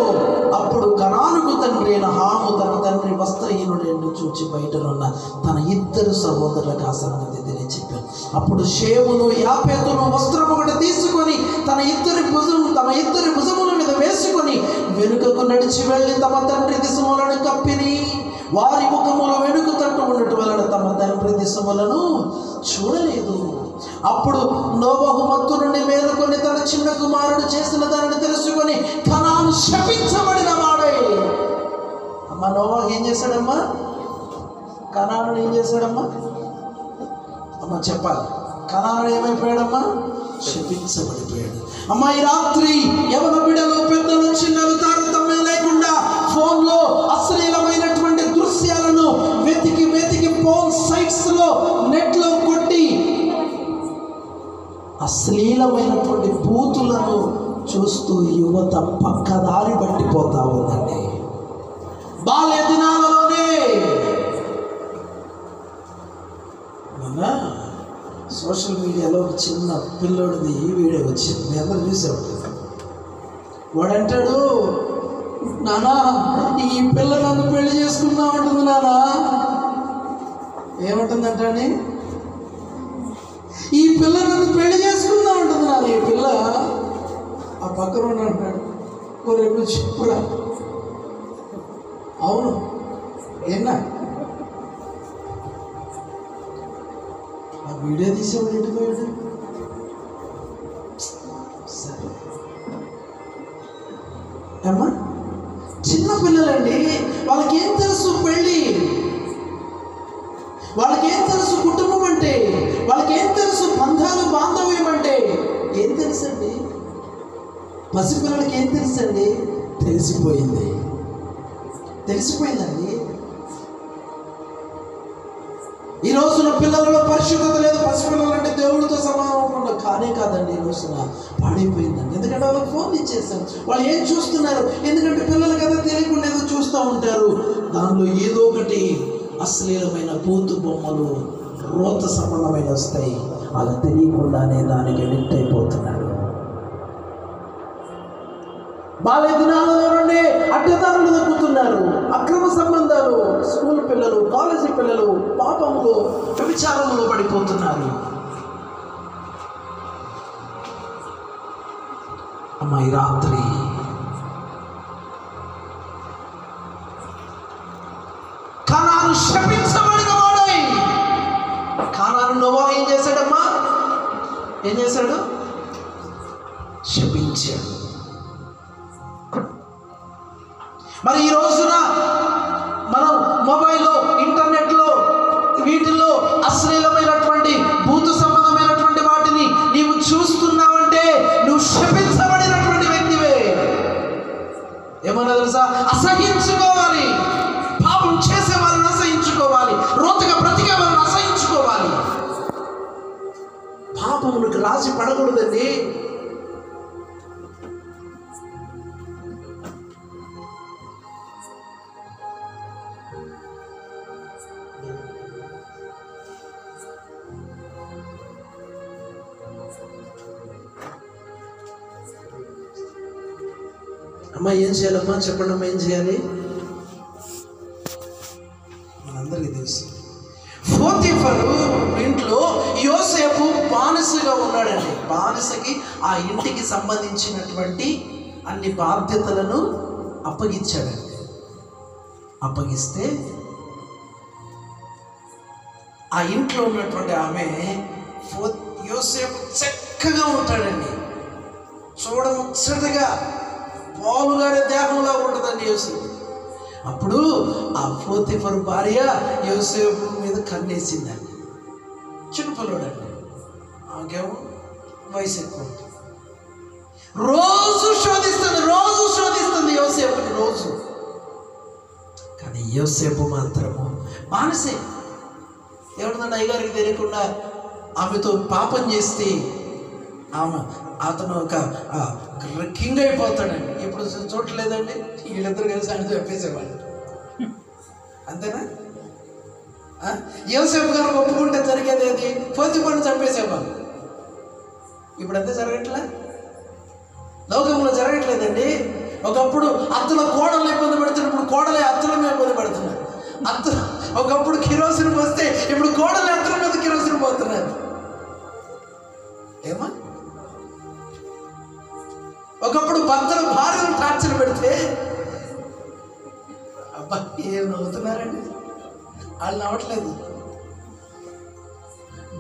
అప్పుడు కనానుకు తండ్రి అయిన హాము తన తండ్రి వస్త్రహీనుడెందు చూచి బయటనున్న తన ఇద్దరు సహోదరులకు ఆ సంగతి తెలియచెప్పాను. అప్పుడు షేమును యాపేతును వస్త్రం ఒకటి తీసుకొని తమ ఇద్దరి భుజముల మీద వేసుకొని వెనుకకు నడిచి వెళ్ళి తమ తండ్రి దిశములను కప్పిని. వారి ముఖములు వెనుక తట్టు ఉండటం వలన తమ తండ్రి దిశములను చూడలేదు. అప్పుడు నోవహు మత్తు నుండి మేలుకొని తన చిన్న కుమారుడు చేసిన దానిని తెలుసుకొని కనాను శపించబడిన వాడే. అమ్మ నోవహు ఏం చేశాడమ్మా? కనాను ఏం చేశాడమ్మా? అమ్మ చెప్పాలి. కనాను ఏమైపోయాడమ్మా? శపించబడిపోయాడు. అమ్మ ఈ రాత్రి ఎవరి బిడ్డలు, పెద్దలు, చిన్నలు తారతమ్యం లేకుండా ఫోన్లో అశ్లీలమైనటువంటి దృశ్యాలను వెతికి ఫోన్ సైట్స్ లో నెట్లో కొట్టి అశ్లీలమైనటువంటి బూతులను చూస్తూ యువత పక్కదారి పట్టిపోతా ఉందండి. బాల్య దినాలలోనే సోషల్ మీడియాలో ఒక చిన్న పిల్లోడిది ఈ వీడియో వచ్చింది, మీ అందరూ చూసేవాడు. వాడంటాడు, నానా ఈ పిల్ల నన్ను పెళ్లి చేసుకుందా ఉంటుంది. నానా ఏమంటుందంటే, ఈ పిల్ల నన్ను పెళ్లి చేసుకుందా ఉంటుంది. నాన్న ఈ పిల్ల ఆ పక్కన అంటాడు, ఓ రేపు చెప్పురా. అవును ఏనా ఆ వీడియో తీసేవాడు ఎటుపోయాడు? సరే అమ్మా, చిన్న పిల్లలండి, వాళ్ళకేం తెలుసు పెళ్ళి, వాళ్ళకేం తెలుసు కుటుంబం అంటే, వాళ్ళకేం తెలుసు బంధాలు బాంధవ్యం అంటే ఏం తెలుసండి? పసిపిల్లలకి ఏం తెలుసండి? తెలిసిపోయిందండి. ఈ రోజున పిల్లలలో పరిశుద్ధత లేదు. పసిపిల్లలు అంటే దేవుడితో సమానం కానే కాదండి. ఈ రోజున పాడైపోయిందండి. ఎందుకంటే వాళ్ళకి ఫోన్ ఇచ్చేసాం. వాళ్ళు ఏం చూస్తున్నారు? ఎందుకంటే పిల్లలు కదా తెలియకుండా ఏదో చూస్తూ ఉంటారు. దానిలో ఏదో ఒకటి అశ్లీలమైన బూతు బొమ్మలు, రోత సంబంధమైన వస్తాయి. అది తెలియకుండానే దానికి అడిక్ట్ అయిపోతున్నాడు. బాల్య దినాలలో నుండి అడ్డదారులు దక్కుతున్నారు. అక్రమ సంబంధాలు, స్కూల్ పిల్లలు, కాలేజీ పిల్లలు పాపములు, వ్యభిచారములు పడిపోతున్నారు. అమ్మ ఈ రాత్రి కనాను శపించబడిన వాడై, కనాను నోవహు ఏం చేశాడమ్మా? ఏం చేశాడు? శపించాడు. రాసి పడకూడదండి. అమ్మ ఏం చేయాలమ్మా చెప్పండి అమ్మా, ఏం చేయాలి? మనందరికీ తెలుసు. పోతీఫరు ఇంట్లో యోసేపు బానిసగా ఉన్నాడండి. బానిసకి ఆ ఇంటికి సంబంధించినటువంటి అన్ని బాధ్యతలను అప్పగించాడండి. అప్పగిస్తే ఆ ఇంట్లో ఉన్నటువంటి ఆమె యోసేపు చక్కగా ఉంటాడండి, చూడముచ్చటగా పాలుగారే దేహంలా ఉంటుందండి యోసేపు. అప్పుడు ఆ పోతీఫరు భార్య యోసేపు మీద కన్నేసిందండి. చిన్నపిల్లడండి, ఆకేమో వయసు ఎక్కువ ఉంటుంది. రోజు శోధిస్తుంది యోసేపుని రోజు. కానీ యోసేపు మాత్రము బానిసే. ఎవరిదండి అయ్యగారికి తెలియకుండా ఆమెతో పాపం చేస్తే అతను ఒక కింగ్ అయిపోతాడండి. ఇప్పుడు చూడలేదండి, వీళ్ళిద్దరు కలిసి ఆయన చెప్పేసేవాళ్ళు. అంతేనా? యోసేపు గారు ఒప్పుకుంటే జరిగేది ఏది? పోతీఫరుని చంపేసేవాళ్ళు. ఇప్పుడు అంతే జరగట్లే, లోకంలో జరగట్లేదండి. ఒకప్పుడు అత్తల కోడలు ఇబ్బంది పెడుతున్నారు, ఇప్పుడు కోడలే అత్తల మీద ఇబ్బంది పెడుతున్నారు. ఒకప్పుడు కిరోసిన్ పోస్తే ఇప్పుడు కోడలు అత్తల మీద కిరోసిన్ పోతున్నారు. ఏమా? ఒకప్పుడు భర్తలు భార్యను టార్చర్ పెడితే అబ్బా ఏం నవ్వుతున్నారండి, వాళ్ళు నవ్వట్లేదు.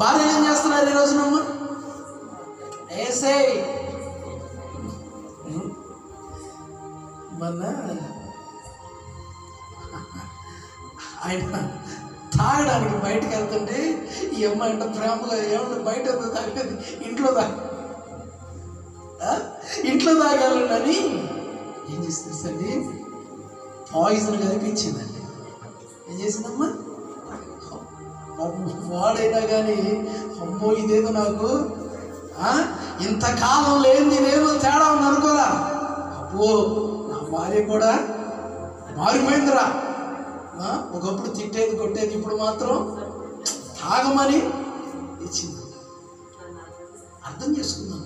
భార్యలు ఏం చేస్తున్నారు ఈ రోజునమ్మ? ఏసే మొన్న ఆయన తాగడానికి బయటకు వెళ్తుంటే ఈ అమ్మాయి అంటే ప్రేమగా ఏమన్నా బయట తాగలేదు, ఇంట్లో తాగాలని ఏం చేస్తుందండి, పాయిజన్ కనిపించిందండి. ఏం చేసిందమ్మా? వాడైనా కానీ అమ్మో ఇదేదో నాకు ఇంతకాలం లేని నేనేదో తేడా ఉంది అనుకోరా. అబ్బో నా భార్య కూడా మారిపోయిందిరా. ఒకప్పుడు తిట్టేది కొట్టేది, ఇప్పుడు మాత్రం తాగమని ఇచ్చింది. అర్థం చేసుకుందాం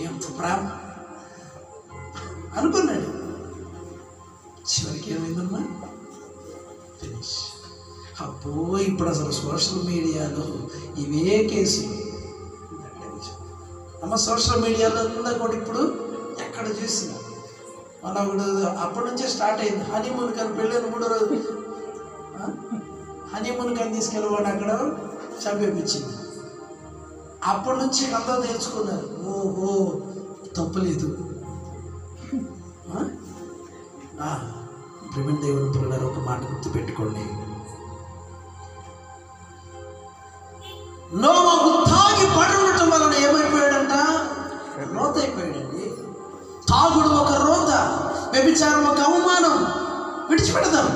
ఎంత ప్రేమ అనుకున్నాడు. చివరికి ఏమైందమ్మా? ఫినిష్. అబ్బో ఇప్పుడు అసలు సోషల్ మీడియాలో ఇవే కేసులు అమ్మ. సోషల్ మీడియాలో కూడా ఇప్పుడు ఎక్కడ చూసినా మన ఒకడు అప్పటి నుంచే స్టార్ట్ అయింది. హనీమూన్ కానీ పెళ్ళైన 3వ రోజు హనీమూన్ కానీ తీసుకెళ్ళవాడు అక్కడ చంపేపించింది. అప్పటి నుంచి అంతా నేర్చుకున్నారు, ఓహో తప్పలేదు. ప్రేమ దేవుని పిల్లలు ఒక మాట గుర్తు పెట్టుకోండి. నోవహు తాగి పడి ఉండటం వలన ఏమైపోయాడంట? రోత అయిపోయాడండి. తాగుడు ఒక రోత, వ్యభిచారం ఒక అవమానం. విడిచిపెడదాం.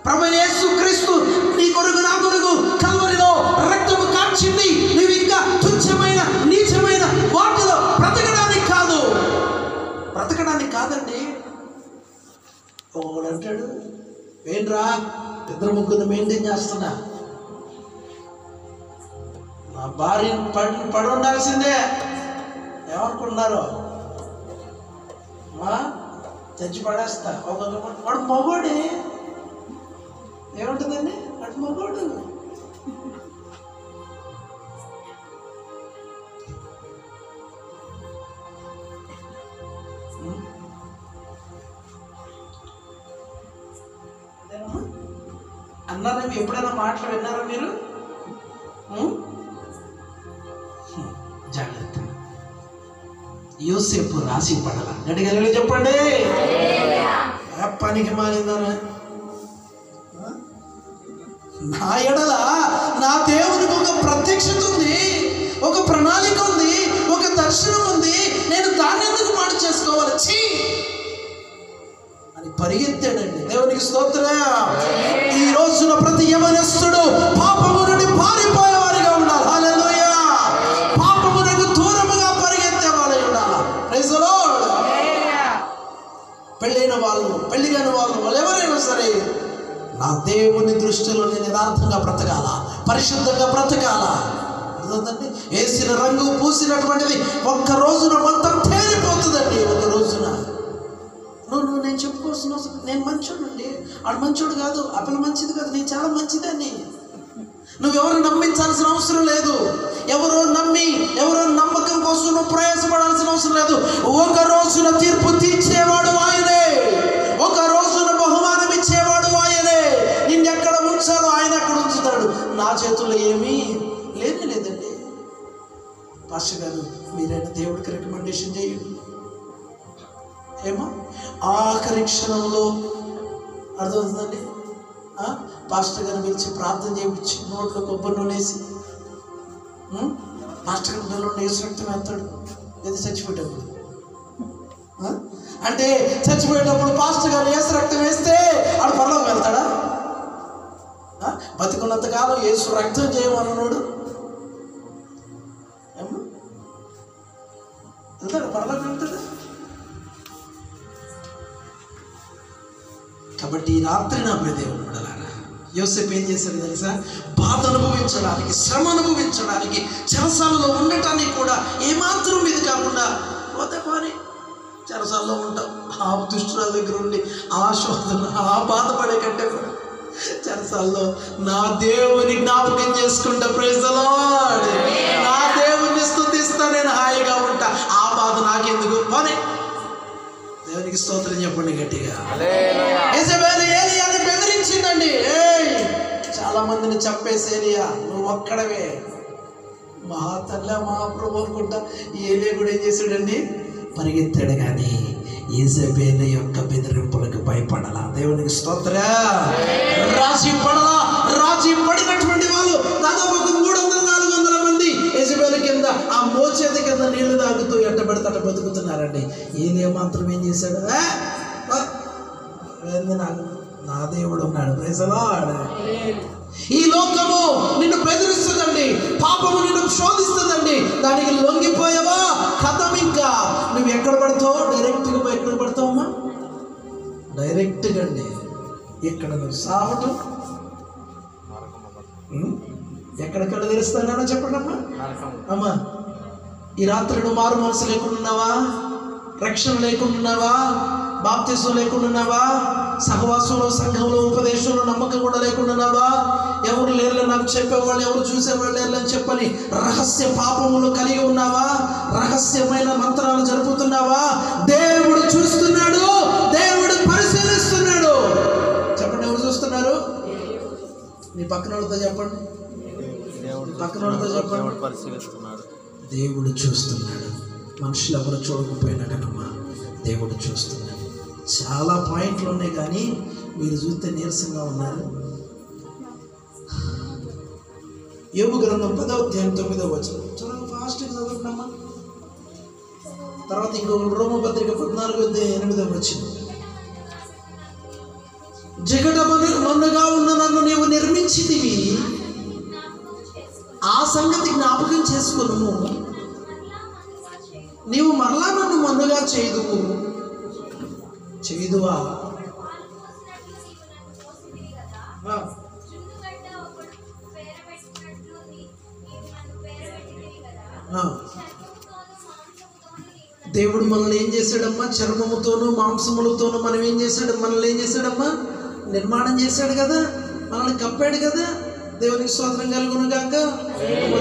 ప్రభువైన యేసుక్రీస్తు నీ కొరకు నా కొరకు కల్వరిలో రక్తము కార్చింది. నువ్వు ఇంకా తుచ్చమైన నీచమైన వాటిలో బ్రతకడానికి కాదండి. ఒకడు అంటాడు, ఏంట్రా 2-3 మెయింటైన్ చేస్తున్నా, నా భార్య పడి ఉండాల్సిందే. ఏమనుకుంటున్నారు? తెచ్చి పడేస్తా. వాడు మగోడే. ఏముంటుందండి అటు మగోడు. అన్నారా? ఎప్పుడైనా మాటలు విన్నారా మీరు? జాగ్రత్త. యోసేపు రాసి పడాల. గట్టిగా చెప్పండి. పనికి మారిందనా? నా ఎడల నా దేవునికి ఒక ప్రత్యక్షత ఉంది, ఒక ప్రణాళిక ఉంది, ఒక దర్శనం ఉంది. నేను దాన్ని ఎందుకు మాట చేసుకోవాలి అని పరిగెత్తాడండి. దేవునికి స్తోత్రం. ఈ రోజున ప్రతి యవనస్తుడు పాపము నుండి పారిపోయేవారిగా ఉండాలి. దేవుని దృష్టిలో నేను యథార్థంగా బ్రతకాల, పరిశుద్ధంగా బ్రతకాల. అర్థండి, వేసిన రంగు పూసినటువంటిది ఒక్క రోజున మొత్తం తేలిపోతుందండి. ఒక రోజున నువ్వు నేను చెప్పుకోవాల్సిన అవసరం, నేను మంచోడు అండి, ఆడు మంచోడు కాదు, ఆ పిల్ల మంచిది కాదు, నేను చాలా మంచిదాన్ని. నువ్వెవరు నమ్మించాల్సిన అవసరం లేదు. ఎవరో నమ్మి, ఎవరో నమ్మకం కోసం నువ్వు ప్రయాసపడాల్సిన అవసరం లేదు. ఒక రోజున తీర్పు తీర్చేవాడు ఆయనే, ఒక రోజున బహుమానం ఇచ్చేవాడు ఆయనే. నిన్నెక్కడ ఉంచాలో ఆయన అక్కడ ఉంచుతాడు. నా చేతుల్లో ఏమీ లేదండి. పాస్టర్ గారు మీరైనా దేవుడికి రికమెండేషన్ చేయండి. ఏమో ఆఖరి క్షణంలో అర్థమవుతుందండి. పాస్టర్ గారిని పిలిచి ప్రార్థన చేయించి నోట్లో కొబ్బరి నూనె వేసి పాస్టర్ గారి నోట్లో వేసి రక్తం వేస్తాడు. ఏది చచ్చిపోయేటప్పుడు అంటే చచ్చిపోయేటప్పుడు పాస్టర్ గారు యేసు రక్తం వేస్తే ఆడు పరలోకి వెళ్తాడా? బతికున్నంత కాలం యేసు రక్తం చేయమన్నాడు, వెళ్తాడు, పరలోకి వెళ్తాడా? కాబట్టి ఈ రాత్రి నా ప్రియ దేవుని బిడ్డలారా, యోసేపు ఏం చేశాడు తెలుసా? బాధ అనుభవించడానికి, శ్రమ అనుభవించడానికి, చెరసాలలో ఉండటానికి కూడా ఏమాత్రం ఇది కాకుండా పోతే పోనీ చెరసాలలో ఉంటాం. ఆ దుష్టుల దగ్గర ఉండి ఆ శోధన, ఆ బాధపడే కంటే కూడా చెరసాల్లో నా దేవుని జ్ఞాపకం చేసుకుంటా, ప్రైజ్ ది లార్డ్, నా దేవుని స్తుతిస్తా, నేను హాయిగా ఉంటా. ఆ బాధ నాకెందుకు? పోనీ దేవునికి స్తోత్రం చెప్పండి గట్టిగా. యెజబెలు ఏలియాని బెదిరించిందండి. చాలా మందిని చంపేసి ఏలియా నువ్వు ఒక్కడవే. మహాతల్ల మహాప్రభు అనుకుంటా ఏలియా కూడా ఏం చేశాడండి? పరిగెత్తాడు. కానీ యెజబెలు యొక్క బెదిరింపులకు భయపడాల. దేవునికి స్తోత్రం. రాజీ పడినటువంటి వాళ్ళు దాదాపు 300-400 మంది యెజబెలు కింద, ఆ మోచేతి కింద నీళ్లు తాగుతూ ఎట్టబడితే అట్ట బతుకుతున్నారండి. ఏలియా మాత్రం ఏం చేశాడు? నా దేవుడు ఉన్నాడు. Praise the Lord. ఈ లోకము నిన్ను బెదిరిస్తుందండి, పాపము నిన్ను శోధిస్తుందండి. దానికి లొంగిపోయావా కథం. ఇంకా నువ్వు ఎక్కడ పడతావు? డైరెక్ట్గా ఎక్కడ పడతావమ్మా? డైరెక్ట్గా అండి ఇక్కడ నువ్వు సావటం. ఎక్కడెక్కడ తెలుస్తానో చెప్పండి అమ్మా. అమ్మా ఈ రాత్రి నువ్వు మారు మనసు లేకుండా ఉన్నావా? రక్షణ లేకుండా ఉన్నావా? బాప్తిసం లేకుండా ఉన్నావా? సహవాసంలో, సంఘంలో, ఉపదేశంలో నమ్మకం కూడా లేకుండా ఉన్నావా? ఎవరు లేరులే నాకు చెప్పేవాళ్ళు, ఎవరు చూసేవాళ్ళు లేరులే అని చెప్పని రహస్య పాపములు కలిగి ఉన్నావా? రహస్యమైన మంత్రాలు జరుపుతున్నావా? దేవుడు చూస్తున్నాడు, దేవుడు పరిశీలిస్తున్నాడు. చెప్పండి, ఎవరు చూస్తున్నారు? నీ పక్కన వాళ్ళతో చెప్పండి, పక్కన వాళ్ళతో చెప్పండి. దేవుడు చూస్తున్నాడు. మనుషులు ఎవరు చూడకపోయినా కనమ్మా దేవుడు చూస్తున్నాడు. చాలా పాయింట్లు ఉన్నాయి, కానీ మీరు చూస్తే నీరసంగా ఉన్నారు. యోబు గ్రంథం 10వ అధ్యాయం 9వ వచనం చాలా ఫాస్ట్గా చదువుకున్నామా. తర్వాత ఇంకొక రోమపత్రిక 14వ అధ్యాయం 8వ వచనం. జగడమనుగా ఉన్న నన్ను నీవు నిర్మించితివి, ఆ సంగతి జ్ఞాపకం చేసుకును. నీవు మరలా నన్ను మన్నుగా చేయుదువు. దేవుడు మనల్ని ఏం చేశాడమ్మా? చర్మముతోనూ మాంసములతోనూ మనం ఏం చేశాడు? మనల్ని ఏం చేశాడమ్మా? నిర్మాణం చేశాడు కదా, మనల్ని కప్పాడు కదా. దేవునికి స్తోత్రం కలుగును గాక.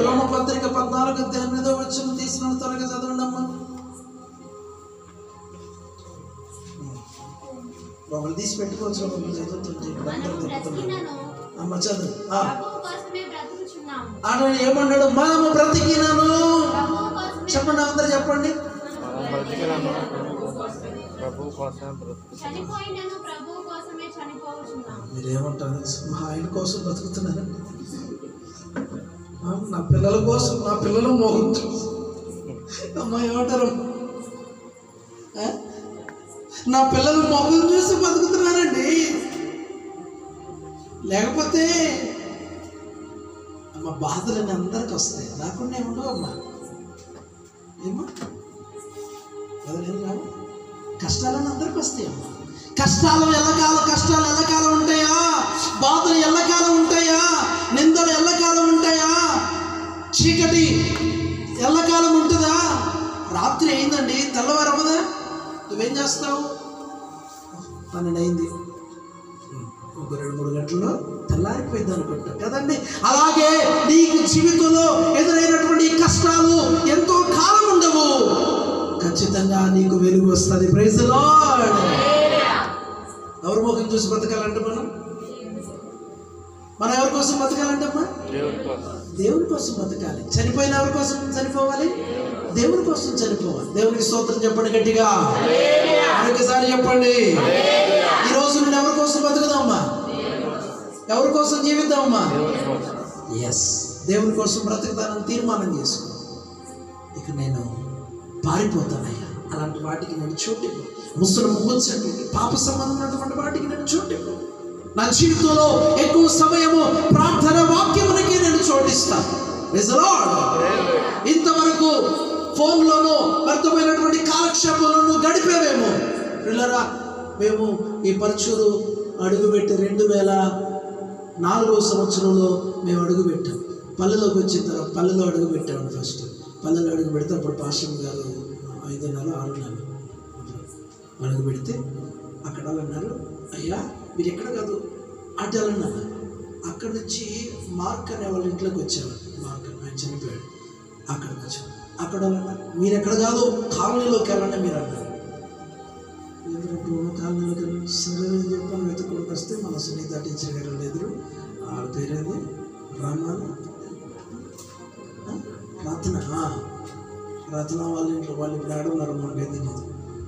రోమపత్రిక 14వ అధ్యాయం 8వ వచనం తీసిన త్వరగా చదవండి అమ్మా. ఒకరు తీసి పెట్టుకోవచ్చు, చదువుతుంటే అమ్మ చదువు. ఏమన్నాడు? మనము బ్రతికినాను. చెప్పండి, అందరూ చెప్పండి. మీరేమంటారు? ఆయన కోసం బ్రతుకుతున్నారండి. నా పిల్లల కోసం, నా పిల్లలు మోగుతు అమ్మా ఏమంటారు? నా పిల్లలు మొగ్గులు చూసి బతుకుతున్నారండి. లేకపోతే అమ్మ బాధలన్నీ అందరికి వస్తాయి, రాకుండా ఏముండవు అమ్మా. ఏమో బాధలు రావు, కష్టాలని అందరికి వస్తాయి అమ్మా. కష్టాలు ఎల్లకాలం ఉంటాయా? బాధలు ఎల్లకాలం ఉంటాయా? నిందలు ఎల్లకాలం ఉంటాయా? చీకటి ఎల్లకాలం ఉంటుందా? రాత్రి అయిందండి, తెల్లవారమ్మదా, నువ్వేం చేస్తావు? 12 అయింది, ఒక 2-3 గంటల్లో తెల్లారిపోయింది అనుకుంటా కదండి. అలాగే నీకు జీవితంలో ఎదురైనటువంటి కష్టాలు ఎంతో కాలం ఉండవు, ఖచ్చితంగా నీకు వెలుగు వస్తుంది. Praise the Lord. ఎవరి ముఖం చూసి బతకాలంటే మనం ఎవరి కోసం బతకాలంటమ్మా? దేవుని కోసం బతకాలి. చనిపోయిన ఎవరి కోసం చనిపోవాలి? దేవుని కోసం చనిపోవాలి. దేవునికి స్తోత్రం చెప్పండి గట్టిగా, మరొకసారి చెప్పండి. ఈరోజు నేను ఎవరి కోసం బతుకుదామా? ఎవరి కోసం జీవిద్దామా? ఎస్, దేవుని కోసం బ్రతుకుతానని తీర్మానం చేసుకో. ఇక నేను పారిపోతానయ్యా, అలాంటి వాటికి నేను చోటివ్వు. ముసలము ముచ్చట్లు పాప సంబంధమైనటువంటి వాటికి నేను చోటివ్వు. నా జీవితంలో ఎక్కువ సమయము ప్రార్థన వాక్యమునికి నేను చోటిస్తాను. ఇంతవరకు ఫోన్లోనూ వ్యర్థమైనటువంటి కాలక్షేపంలోనూ గడిపేవేమో పిల్లరా. మేము ఈ పరచూరు అడుగుపెట్టి 2004వ సంవత్సరంలో మేము అడుగుపెట్టాం. పల్లెలోకి వచ్చిన తర్వాత పల్లెలో అడుగుపెట్టాము. ఫస్ట్ పల్లెలో అడుగు పెడితే అప్పుడు పాస్టర్ గారు 5 నెలలు 6 నెలలు అడుగు పెడితే అక్కడ అన్నారు, అయ్యా మీరు ఎక్కడ కాదు అటు వెళ్ళన్నారు. అక్కడి నుంచి మార్క్ అనే వాళ్ళ ఇంట్లోకి వచ్చేవాడు. మార్క్ ఆయన చనిపోయాడు. అక్కడికి వచ్చాడు. అక్కడ అన్నారు, మీరు ఎక్కడ కాదు కాలనీలోకి వెళ్ళండి మీరు అన్నారు. కాలనీలోకి వెళ్ళండి సరే అని చెప్పని వెతుక్కుంటూ వస్తే మన సునీత టీచర్ గారు ఎదురు వాళ్ళ పేరేది రత్న వాళ్ళ ఇంట్లో, వాళ్ళు ఇప్పుడు ఆడున్నారు మనకైతే లేదు,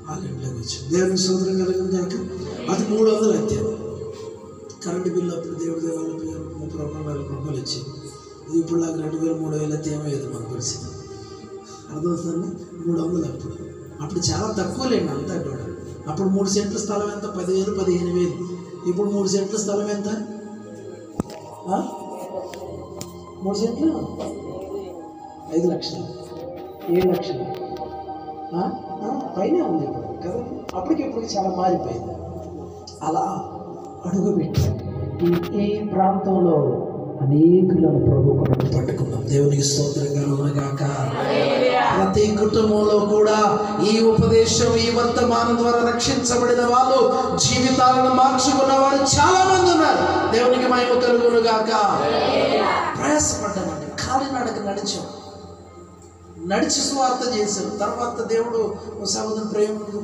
వాళ్ళ ఇంట్లోకి వచ్చారు. దేవునికి స్తోత్రం కలిగింది కాక. అది 300 అత్తే. కరెంటు బిల్లు అప్పుడు దేవుడి దేవాలయ 30 రూపాయలు 40 రూపాయలు వచ్చింది. ఇది ఇప్పుడు నాకు 2000-3000 అయితే ఏమయ్యేది మన పరిస్థితి. అర్థమవుతుందండి. 300 అప్పుడు చాలా తక్కువ లేండి అంతా కూడా. అప్పుడు 3 సెంట్ల స్థలం ఎంత? 10,000-15,000. ఇప్పుడు 3 సెంట్ల స్థలం ఎంత? 3 సెంట్లు 5 లక్షలు 7 లక్షలు పైన ఉంది ఇప్పుడు కదా. అప్పటికిప్పటికి చాలా మారిపోయింది. అలా అడుగుపెట్టి ఈ ప్రాంతంలో అనేకులను ప్రభు కొరకు పట్టుకున్నాం. దేవునికి స్తోత్రంగా ఉన్నగాక. ప్రతి కుటుంబంలో కూడా ఈ ఉపదేశం, ఈ వర్తమానం ద్వారా రక్షించబడిన వాళ్ళు, జీవితాలను మార్చుకున్న వారు చాలా మంది ఉన్నారు. దేవునికి మహిమ కలుగునుగాక. ప్రయాసపడ్డామండి, కాలినడక నడిచాం, నడిచి సువార్త చేశారు. తర్వాత దేవుడు సహోదరుడు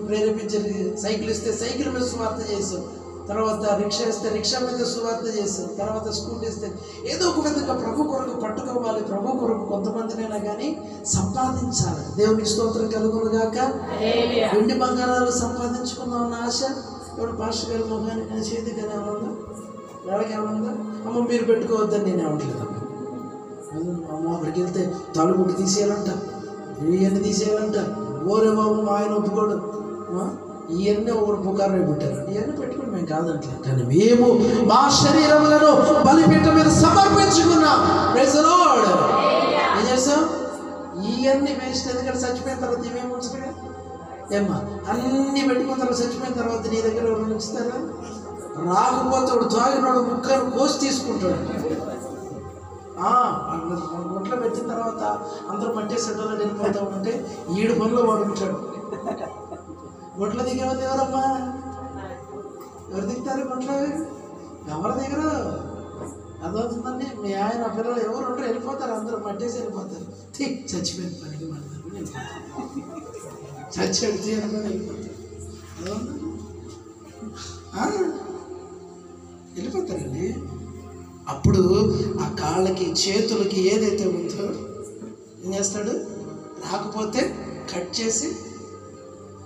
ప్రేరేపించారు, సైకిల్ ఇస్తే సైకిల్ మీద సువార్త చేశారు. తర్వాత రిక్షా ఇస్తే రిక్షా మీద సువార్త చేశారు. తర్వాత స్కూటీ ఇస్తే ఏదో ఒక విధంగా ప్రభు కొరకు పట్టుకోవాలి. ప్రభు కొరకు కొంతమందినైనా కానీ సంపాదించాలి. దేవునికి స్తోత్రం కలుగునుగాక. వెండి బంగారాలు సంపాదించుకుందామన్న ఆశ ఇప్పుడు పాస్టర్ గారి మొహానికి నేను చేతి కానీ ఏమన్నా వాళ్ళకి ఏమన్నా అమ్మ మీరు పెట్టుకోవద్దని నేను ఏమట్లేదు. అమ్మ అక్కడికి వెళ్తే తలుపుకి తీసేయాలంట, ఇవన్నీ తీసేయాలంట. ఓరే బాబు మా ఆయన ఒప్పుకోడు, ఇవన్నీ ఒకరు పుకారు పెట్టారు. ఇవన్నీ పెట్టుకుని మేము కాదంటే, కానీ మేము మా శరీరములను బలిపీఠం మీద సమర్పించుకున్నాం. Praise the lord. ఏం చేస్తాం? ఇవన్నీ వేస్ట్. ఎందుకంటే చచ్చిపోయిన తర్వాత ఇవేమి ఉంచుతాగా ఏమ్మా, అన్నీ పెట్టుకున్న తర్వాత చచ్చిపోయిన తర్వాత నీ దగ్గర ఎవరు ఉంచుతారా? రాకపోతే వాడు తాగినాడు ముక్కను కోసి తీసుకుంటాడు. గుంట్లో పెట్టిన తర్వాత అందరూ మట్టేసేటోళ్ళు వెళ్ళిపోతూ ఉంటే ఈడు పనులు వాడు ఉంటాడు. గుంట్లో దిగేవాళ్ళు ఎవరమ్మా? ఎవరు దిగుతారు గుంట్లో? ఎవరు దిగరు. అదవుతుందండి. మీ ఆయన పిల్లలు ఎవరు ఉంటారు, వెళ్ళిపోతారు, అందరూ మట్టేసి వెళ్ళిపోతారు. చచ్చిపోయిన పనికి మాట్లాడు చచ్చాడు తీయనుకొని వెళ్ళిపోతారు. వెళ్ళిపోతారండి. అప్పుడు ఆ కాళ్ళకి చేతులకి ఏదైతే ఉందో ఏం చేస్తాడు? రాకపోతే కట్ చేసి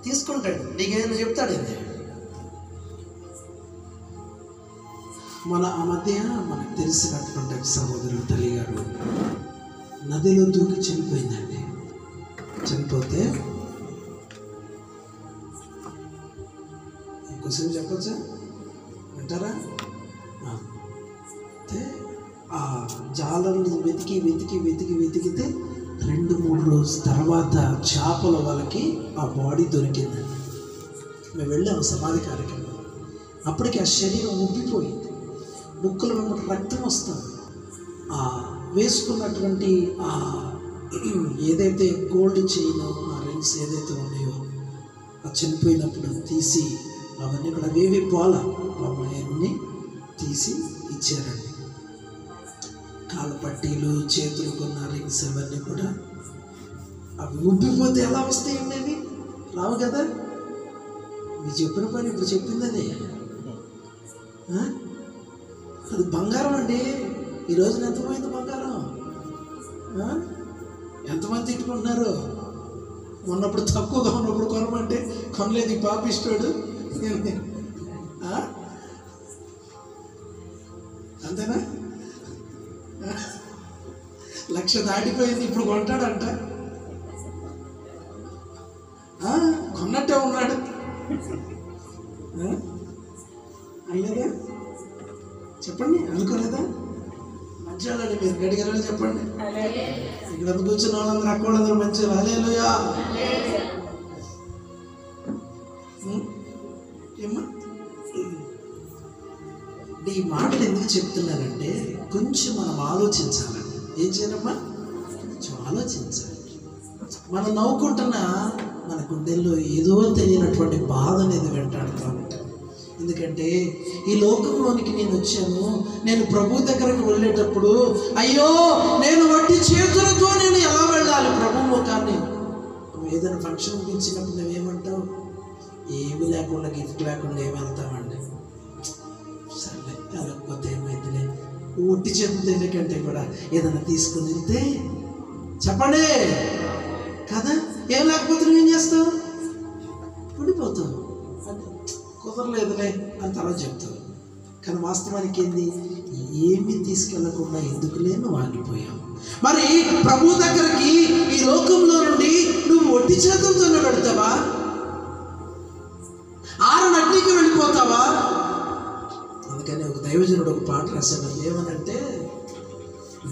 తీసుకుంటాడు. నీకేదైనా చెప్తాడు. ఇది ఆ మధ్య మనకు తెలిసినటువంటి సహోదరుడు తల్లి గారు నదిలో దూకి చనిపోయిందండి. చనిపోతే ఇంకోసేపు చెప్పచ్చా? వింటారా? ఆ జాలర్లు వెతికితే 2-3 రోజుల తర్వాత చేపల వాళ్ళకి ఆ బాడీ దొరికిందండి. మేము వెళ్ళాము సమాధి కార్యక్రమం. అప్పటికి ఆ శరీరం ఉబ్బిపోయింది. ముక్కుల వెంబడి రక్తం వస్తుంది. ఆ వేసుకున్నటువంటి ఆ ఏదైతే గోల్డ్ చైన్, ఆ రింగ్స్ ఏదైతే ఉన్నాయో ఆ చనిపోయినప్పుడు తీసి అవన్నీ కూడా అవేవి పోలా, అవన్నీ తీసి ఇచ్చారండి. కాళ్ళ పట్టీలు, చేతులు కొన్న రింగ్స్ అవన్నీ కూడా అవి ఉబ్బిపోతే ఎలా వస్తాయండి? అవి రావు కదా. మీరు చెప్పిన పని ఇప్పుడు చెప్పింది అదే. అది బంగారం అండి. ఈ రోజున ఎంతమంది బంగారం, ఎంతమంది తిట్టుకుంటున్నారు? ఉన్నప్పుడు తక్కువగా ఉన్నప్పుడు కొనమంటే కొనలేదు ఈ పాపిస్తాడు, అంతేనా? 1,00,000 దాటిపోయింది, ఇప్పుడు కొంటాడంట. కొన్నట్టే ఉన్నాడు అనలేదా? చెప్పండి, అనుకోలేదా? మంచివాళ్ళండి మీరు, గడిగలని చెప్పండి. ఇక్కడ కూర్చున్న వాళ్ళందరూ అక్క వాళ్ళందరూ మంచిగా హల్లెలూయా. ఏమ్మా ఈ మాటలు ఎందుకు చెప్తున్నానంటే కొంచెం మనం ఆలోచించాలండి. ఏం చేయాలమ్మా? కొంచెం ఆలోచించాలి. మనం నవ్వుకుంటున్నా మన గుండెల్లో ఏదో తెలియనటువంటి బాధ అనేది వెంటాడుతూ ఉంటాం. ఎందుకంటే ఈ లోకంలోనికి నేను వచ్చాను, నేను ప్రభు దగ్గరకు వెళ్ళేటప్పుడు అయ్యో నేను వట్టి చేతులతో నేను ఎలా వెళ్ళాలి ప్రభు ముఖాన్ని? నువ్వు ఏదైనా ఫంక్షన్ పిలిచినప్పుడు నువ్వేమంటావు? ఏమి లేకుండా, గిఫ్ట్ లేకుండా ఏమి వెళ్తామండి? సరే వెళ్ళకపోతే ఏమైందిలే, ఒట్టి చేతుల కంటే కూడా ఏదైనా తీసుకుని వెళ్తే చెప్పండి కదా. ఏం లేకపోతే నువ్వేం చేస్తావు? పడిపోతావు. కుదరలేదులే అని తర్వాత చెప్తావు. కానీ వాస్తవానికి ఏంది? ఏమీ తీసుకెళ్లకుండా ఎందుకులే నువ్వు ఆగిపోయావు. మరి ప్రభు దగ్గరికి ఈ లోకంలో నుండి నువ్వు ఒట్టి చేతులతోనే పెడతావా? ఆరనట్టికి వెళ్ళిపోతావా? అందుకని ఒక దైవజనుడు ఒక పాట రాశాడు. ఏమనంటే,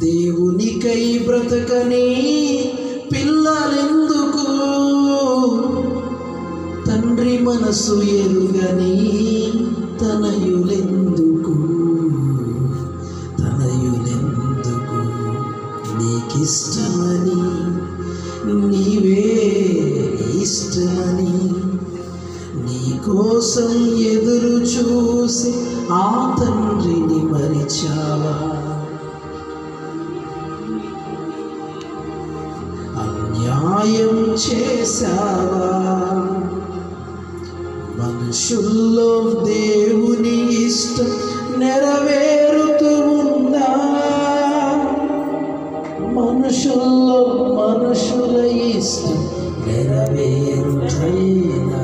దేవునికై బ్రతకని పిల్లలెందుకు, తండ్రి మనసు ఎరుగని తనయులెందుకు, తనయులెందుకు, నీకిష్టమని నీవే ఇష్టమని నీకోసం ఎదురు చూసి ఆ తండ్రిని మరిచావా? అన్యాయం చేశావా? మనుషుల్లో దేవుని ఇష్టం నెరవేరుతూ ఉందా? మనుషుల్లో మనుషుల ఇష్టం నెరవేరుతైనా?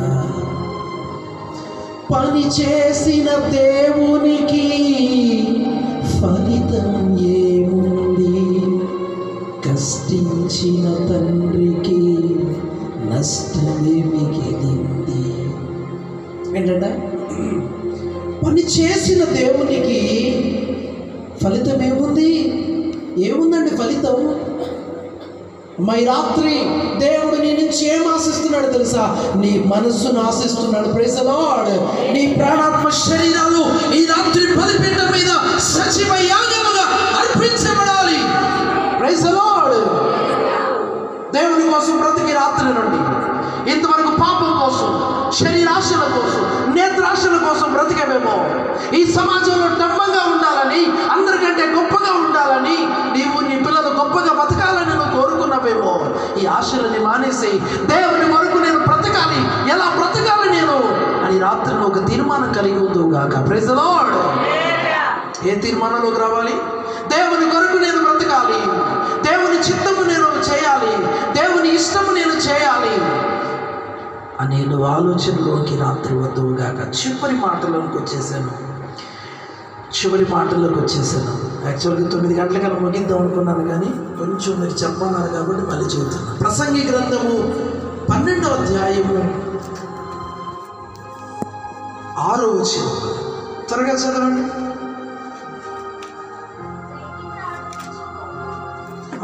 పని చేసిన దేవునికి ఫలితం ఏముంది? కష్టించిన తండ్రికి నష్టమే మిగిలింది. ఏంటంటే పని చేసిన దేవునికి ఫలితం ఏముంది? ఏముందండి ఫలితం? ఈ రాత్రి దేవుడు నీ నుంచి ఏం ఆశిస్తున్నాడు తెలుసా? నీ మనస్సును ఆశిస్తున్నాడు. Praise the lord. నీ ప్రాణాత్మ శరీరాలు ఈ రాత్రి బలిపీఠం మీద సజీవ యాగముగా అర్పించబడాలి. Praise the Lord. దేవుని కోసం బ్రతికి రాత్రి నుండి ఇంతవరకు పాపం కోసం, శరీరాశల కోసం, నేత్రాశల కోసం బ్రతికేమేమో. ఈ సమాజంలో డమ్మంగా ఉండాలని, అందరికంటే గొప్పగా ఉండాలని, నీవు నీ పిల్లలు గొప్పగా బతకాలని నువ్వు కోరుకున్నావేమో. ఈ ఆశలని మానేసి దేవుని వరకు నేను బ్రతకాలి, ఎలా బ్రతకాలి నేను అని రాత్రి ఒక తీర్మానం కలిగి ఉందుగాక. Praise the Lord. ఏ తీర్మానంలోకి రావాలి? దేవుని కొరకు నేను బ్రతకాలి, దేవుని చిత్తము నేను చేయాలి, దేవుని ఇష్టము నేను చేయాలి అనే ఆలోచనలోకి రాత్రి వద్దువుగాక. చివరి మాటలోకి వచ్చేసాను. యాక్చువల్గా 9 గంటలకల్లా ముగిద్దాం అనుకున్నాను, కానీ కొంచెం మీరు చెప్పన్నారు కాబట్టి మళ్ళీ చెబుతున్నాను. ప్రసంగి గ్రంథము 12వ అధ్యాయము 6వ వచనం త్వరగా చదవండి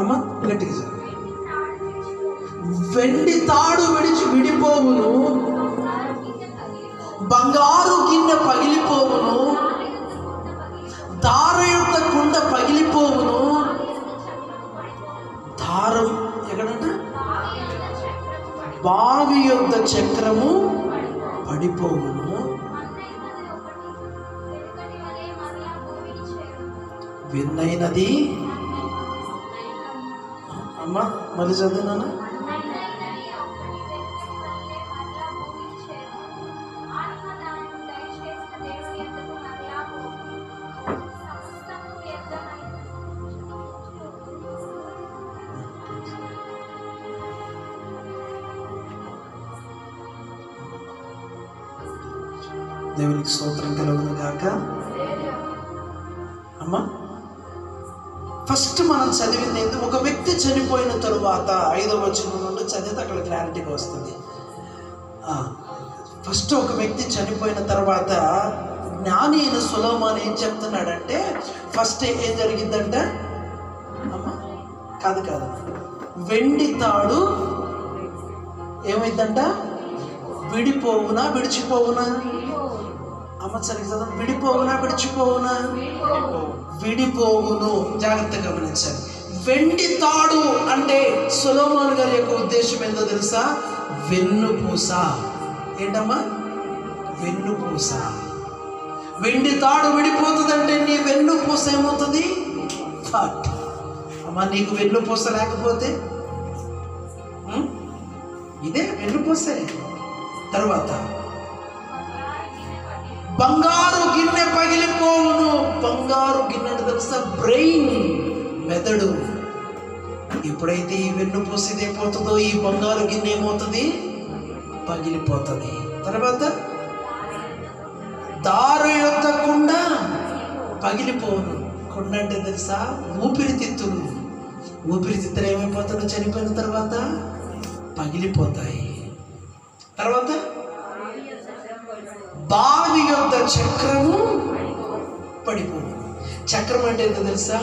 అమ్మా, గట్టిగా చదవండి. వెండి తాడు విడిపోవును, బంగారు గిన్నె పగిలిపోవును, దార యొక్క కుండ పగిలిపోవును. దారం ఎక్కడంట? బావి యొక్క చక్రము పడిపోవును. విన్నైనది అమ్మ మళ్ళీ చదివినానా? దేవునికి స్తోత్రం కలుగును గాక. అమ్మా ఫస్ట్ మనం చదివింది ఏంటి? ఒక వ్యక్తి చనిపోయిన తరువాత 5వ వచనం నుండి చదివితే అక్కడ క్లారిటీగా వస్తుంది. ఫస్ట్ ఒక వ్యక్తి చనిపోయిన తర్వాత జ్ఞాని అయిన సొలొమోను ఏం చెప్తున్నాడంటే, ఫస్ట్ ఏం జరిగిందంట అమ్మా? కాదు వెండి తాడు ఏమైందంట? విడిపోవునా విడిచిపోవునా? అమ్మ సరిగ్గా చదువు. విడిపోవునా విడిచిపోవునా? విడిపోవును. జాగ్రత్తగా గమనించాలి. వెండి తాడు అంటే సొలొమోను గారి యొక్క ఉద్దేశం ఏందో తెలుసా? వెన్నుపూస. ఏంటమ్మా? వెన్నుపూస. వెండి తాడు విడిపోతుందంటే నీ వెన్నుపూస ఏమవుతుంది? ఫట్. అమ్మా నీకు వెన్నుపూస లేకపోతే ఇదే వెన్నుపూసే. తర్వాత బంగారు గిన్నె పగిలిపోవును. బంగారు గిన్నె అంటే తెలుసా? బ్రెయిన్, మెదడు. ఎప్పుడైతే ఈ వెన్నుపూస ఇదైపోతుందో ఈ బంగారు గిన్నె ఏమవుతుంది? పగిలిపోతుంది. తర్వాత దారు యొక్క కుండ పగిలిపోవును. కుండ అంటే తెలుసా? ఊపిరితిత్తులు. ఊపిరితిత్తులు ఏమైపోతాడు? చనిపోయిన తర్వాత పగిలిపోతాయి. తర్వాత బావి యొక్క చక్రము పడిపోవు. చక్రం అంటే ఏంటో తెలుసా?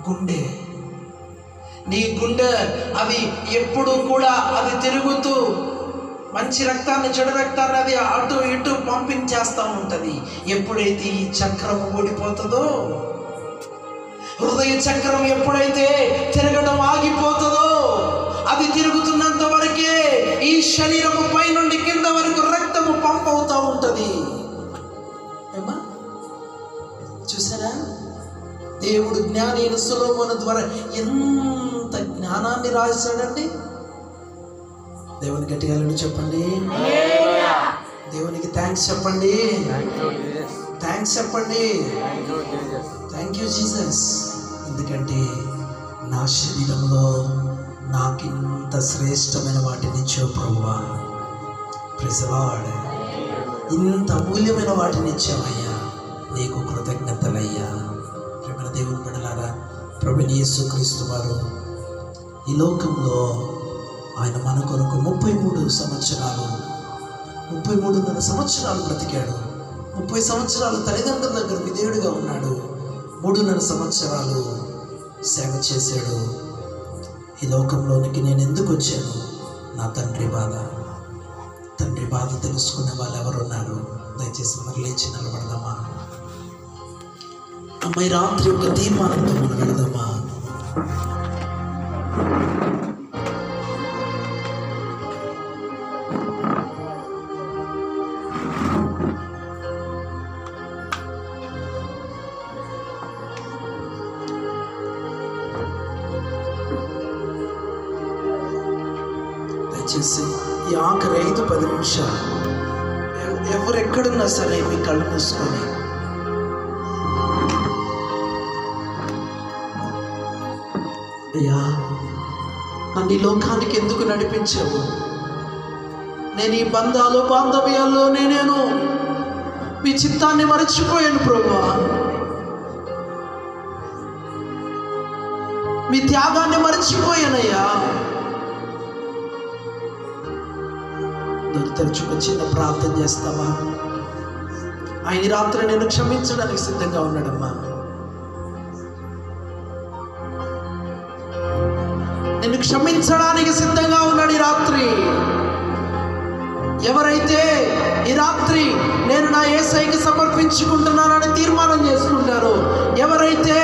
గుండె. నీ గుండె అది ఎప్పుడు కూడా అది తిరుగుతూ మంచి రక్తాన్ని చెడు రక్తాన్ని అది అటు ఇటు పంపింగ్ చేస్తూ ఉంటుంది. ఎప్పుడైతే ఈ చక్రం ఓడిపోతుందో, హృదయ చక్రం ఎప్పుడైతే తిరగడం ఆగిపోతుందో, అది తిరుగుతున్నంత వరకే ఈ శరీరము పై నుండి కింద వరకు రక్తము పంప్ అవుతూ ఉంటుంది. ఏమా చూసారా? దేవుడు జ్ఞాని అయిన సొలొమోను ద్వారా ఎంత జ్ఞానాన్ని రాశాడండి. దేవుని గట్టిగా చెప్పండి. దేవునికి థ్యాంక్స్ చెప్పండి. థ్యాంక్స్ చెప్పండి. Thank you Jesus. ఎందుకంటే నా శరీరంలో నాకింత శ్రేష్టమైన వాటిని ఇచ్చావు ప్రభువా. Praise the Lord. ఇంత అమూల్యమైన వాటిని ఇచ్చావయ్యా, నీకు కృతజ్ఞతలయ్యా. ప్రేమ దేవుని బిడ్డలారా, ప్రభువైన యేసుక్రీస్తు వారు ఈ లోకంలో ఆయన మన కొరకు 33 సంవత్సరాలు 33.5 సంవత్సరాలు బ్రతికాడు. 30 సంవత్సరాలు తల్లిదండ్రుల దగ్గర విధేయుడిగా ఉన్నాడు. 3.5 సంవత్సరాలు సేవ చేశాడు. ఈ లోకంలోనికి నేను ఎందుకు వచ్చాను? నా తండ్రి బాధ తెలుసుకునే వాళ్ళు ఎవరున్నారు? దయచేసి మరి లేచి నిలబడదామా? అమ్మాయి రాత్రి ఒక తీర్మానంతో మనం వెళదామా? దయచేసి ఈ ఆఖరి 5-10 నిమిషాలు ఎవరెక్కడున్నా సరే మీ కళ్ళు మూసుకొని అయ్యా నన్ను ఈ లోకానికి ఎందుకు నడిపించావు? నేను ఈ బాంధవ్యాల్లో నేను మీ చిత్తాన్ని మరచిపోయాను ప్రభువా. మీ త్యాగాన్ని మరచిపోయానయ్యా. తరచుగా చిన్న ప్రార్థన చేస్తావా? ఆయన రాత్రి నేను క్షమించడానికి సిద్ధంగా ఉన్నాడమ్మా. నేను క్షమించడానికి సిద్ధంగా ఉన్నాడు ఈ రాత్రి. ఎవరైతే ఈ రాత్రి నేను నా యేసయ్యకి సమర్పించుకుంటున్నానని తీర్మానం చేసుకుంటారో, ఎవరైతే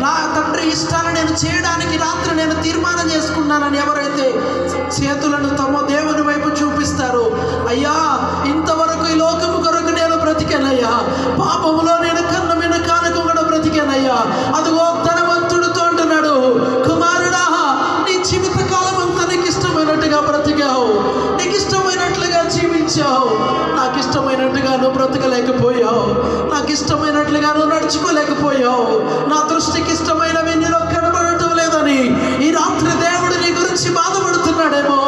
నా తండ్రి ఇష్టాన్ని నేను చేయడానికి రాత్రి నేను తీర్మానం చేసుకున్నానని ఎవరైతే చేతులను తమ దేవుని వైపు చూపిస్తారో, అయ్యా ఇంతవరకు ఈ లోకము కొరకు నేను బ్రతికానయ్యా, పాపములో నేను కన్న మీద కానుక కూడా బ్రతికానయ్యా. అదిగో ధనవంతుడితో అంటున్నాడు, కుమారుడా నీ జీవిత కాలం అంతా నీకు ఇష్టమైనట్టుగా బ్రతికావు, నీకు ఇష్టమైనట్లుగా జీవించావు, నాకు ఇష్టమైనట్టుగా నువ్వు బ్రతకలేకపోయావు, నాకు ఇష్టమైనట్లుగా నువ్వు నడుచుకోలేకపోయావు, నా దృష్టికి ఇష్టమైనవి నీలో కనబడటం లేదని ఈ రాత్రి దేవుడు నీ గురించి బాధపడుతున్నాడేమో,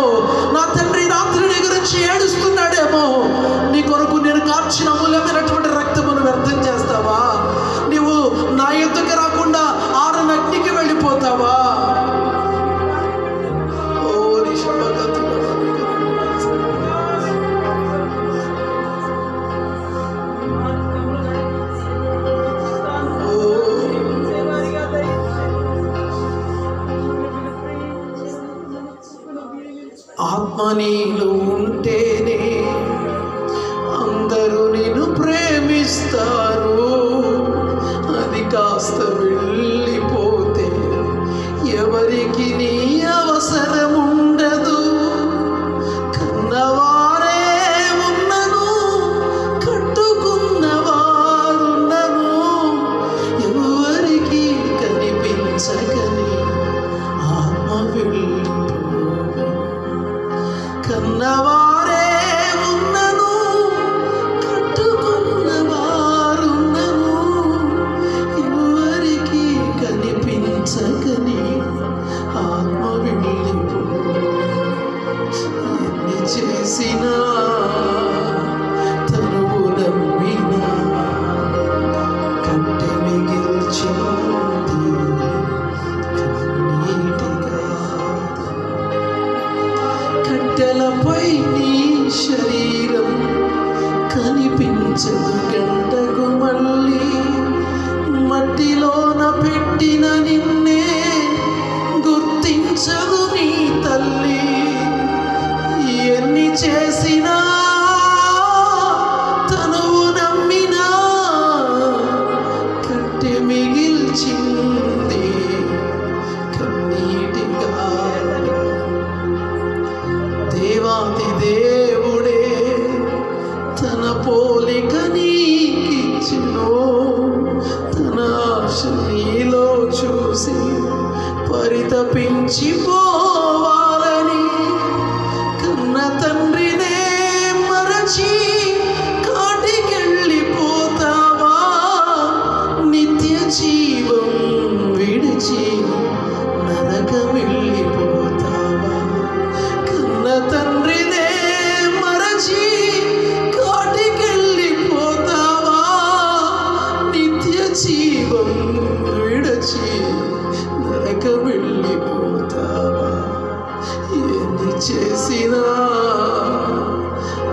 నా తండ్రి రాత్రి నీ గురించి ఏడుస్తున్నాడేమో. నీ కొరకు నేను కార్చిన అమూల్యమైనటువంటి రక్తమును వ్యర్థం చేస్తావా? నీవు నా ఎద్దుకు రాకుండా ఆరు అగ్నికి వెళ్ళిపోతావా? ఆత్మ నీలో ఉంటేనే అందరూ నిన్ను ప్రేమిస్తారు, అది కాస్త వెళ్ళిపోతే ఎవరికి నీ అవసరం ఉండదు. కన్నవారే ఉన్నను కట్టుకున్నవారున్నను ఎవరికి కనిపించగని ఆత్మ వెళ్ళిపో. కన్నవారే ఉన్నను కట్టుకున్నవారున్నను ఎవరికి కనిపించగని ఆత్మ వెళ్ళిపో. ఎన్ని చేసినా తనువు నమ్మినా కట్టె మిగిల్చింది కన్నీటిగా. కట్టెలపై నీ శరీరం కనిపించదు గంటకు మళ్ళీ, మట్టిలోన పెట్టిన నిన్నే గుర్తించదు నీ తల్లి. ఎన్ని చేసినా తనువు నమ్మినా కట్టె మిగిల్చింది కన్నీటిగా. దేవాది దేవుడే తన పోలిక నీకిచ్చెను, తన ఆశ నీలో చూసి పరితపించిపోవాలని. కన్న తండ్రినే మరచి కాటికెళ్ళిపోతావా? నిత్య జీవం విడిచి నరకం వెళ్ళిపోతావా? కన్న తండ్రినే మరచి కాటికెళ్ళిపోతావా? నిత్య జీవం విడచి నరకం వెళ్ళిపోతావా? ఎన్ని చేసినా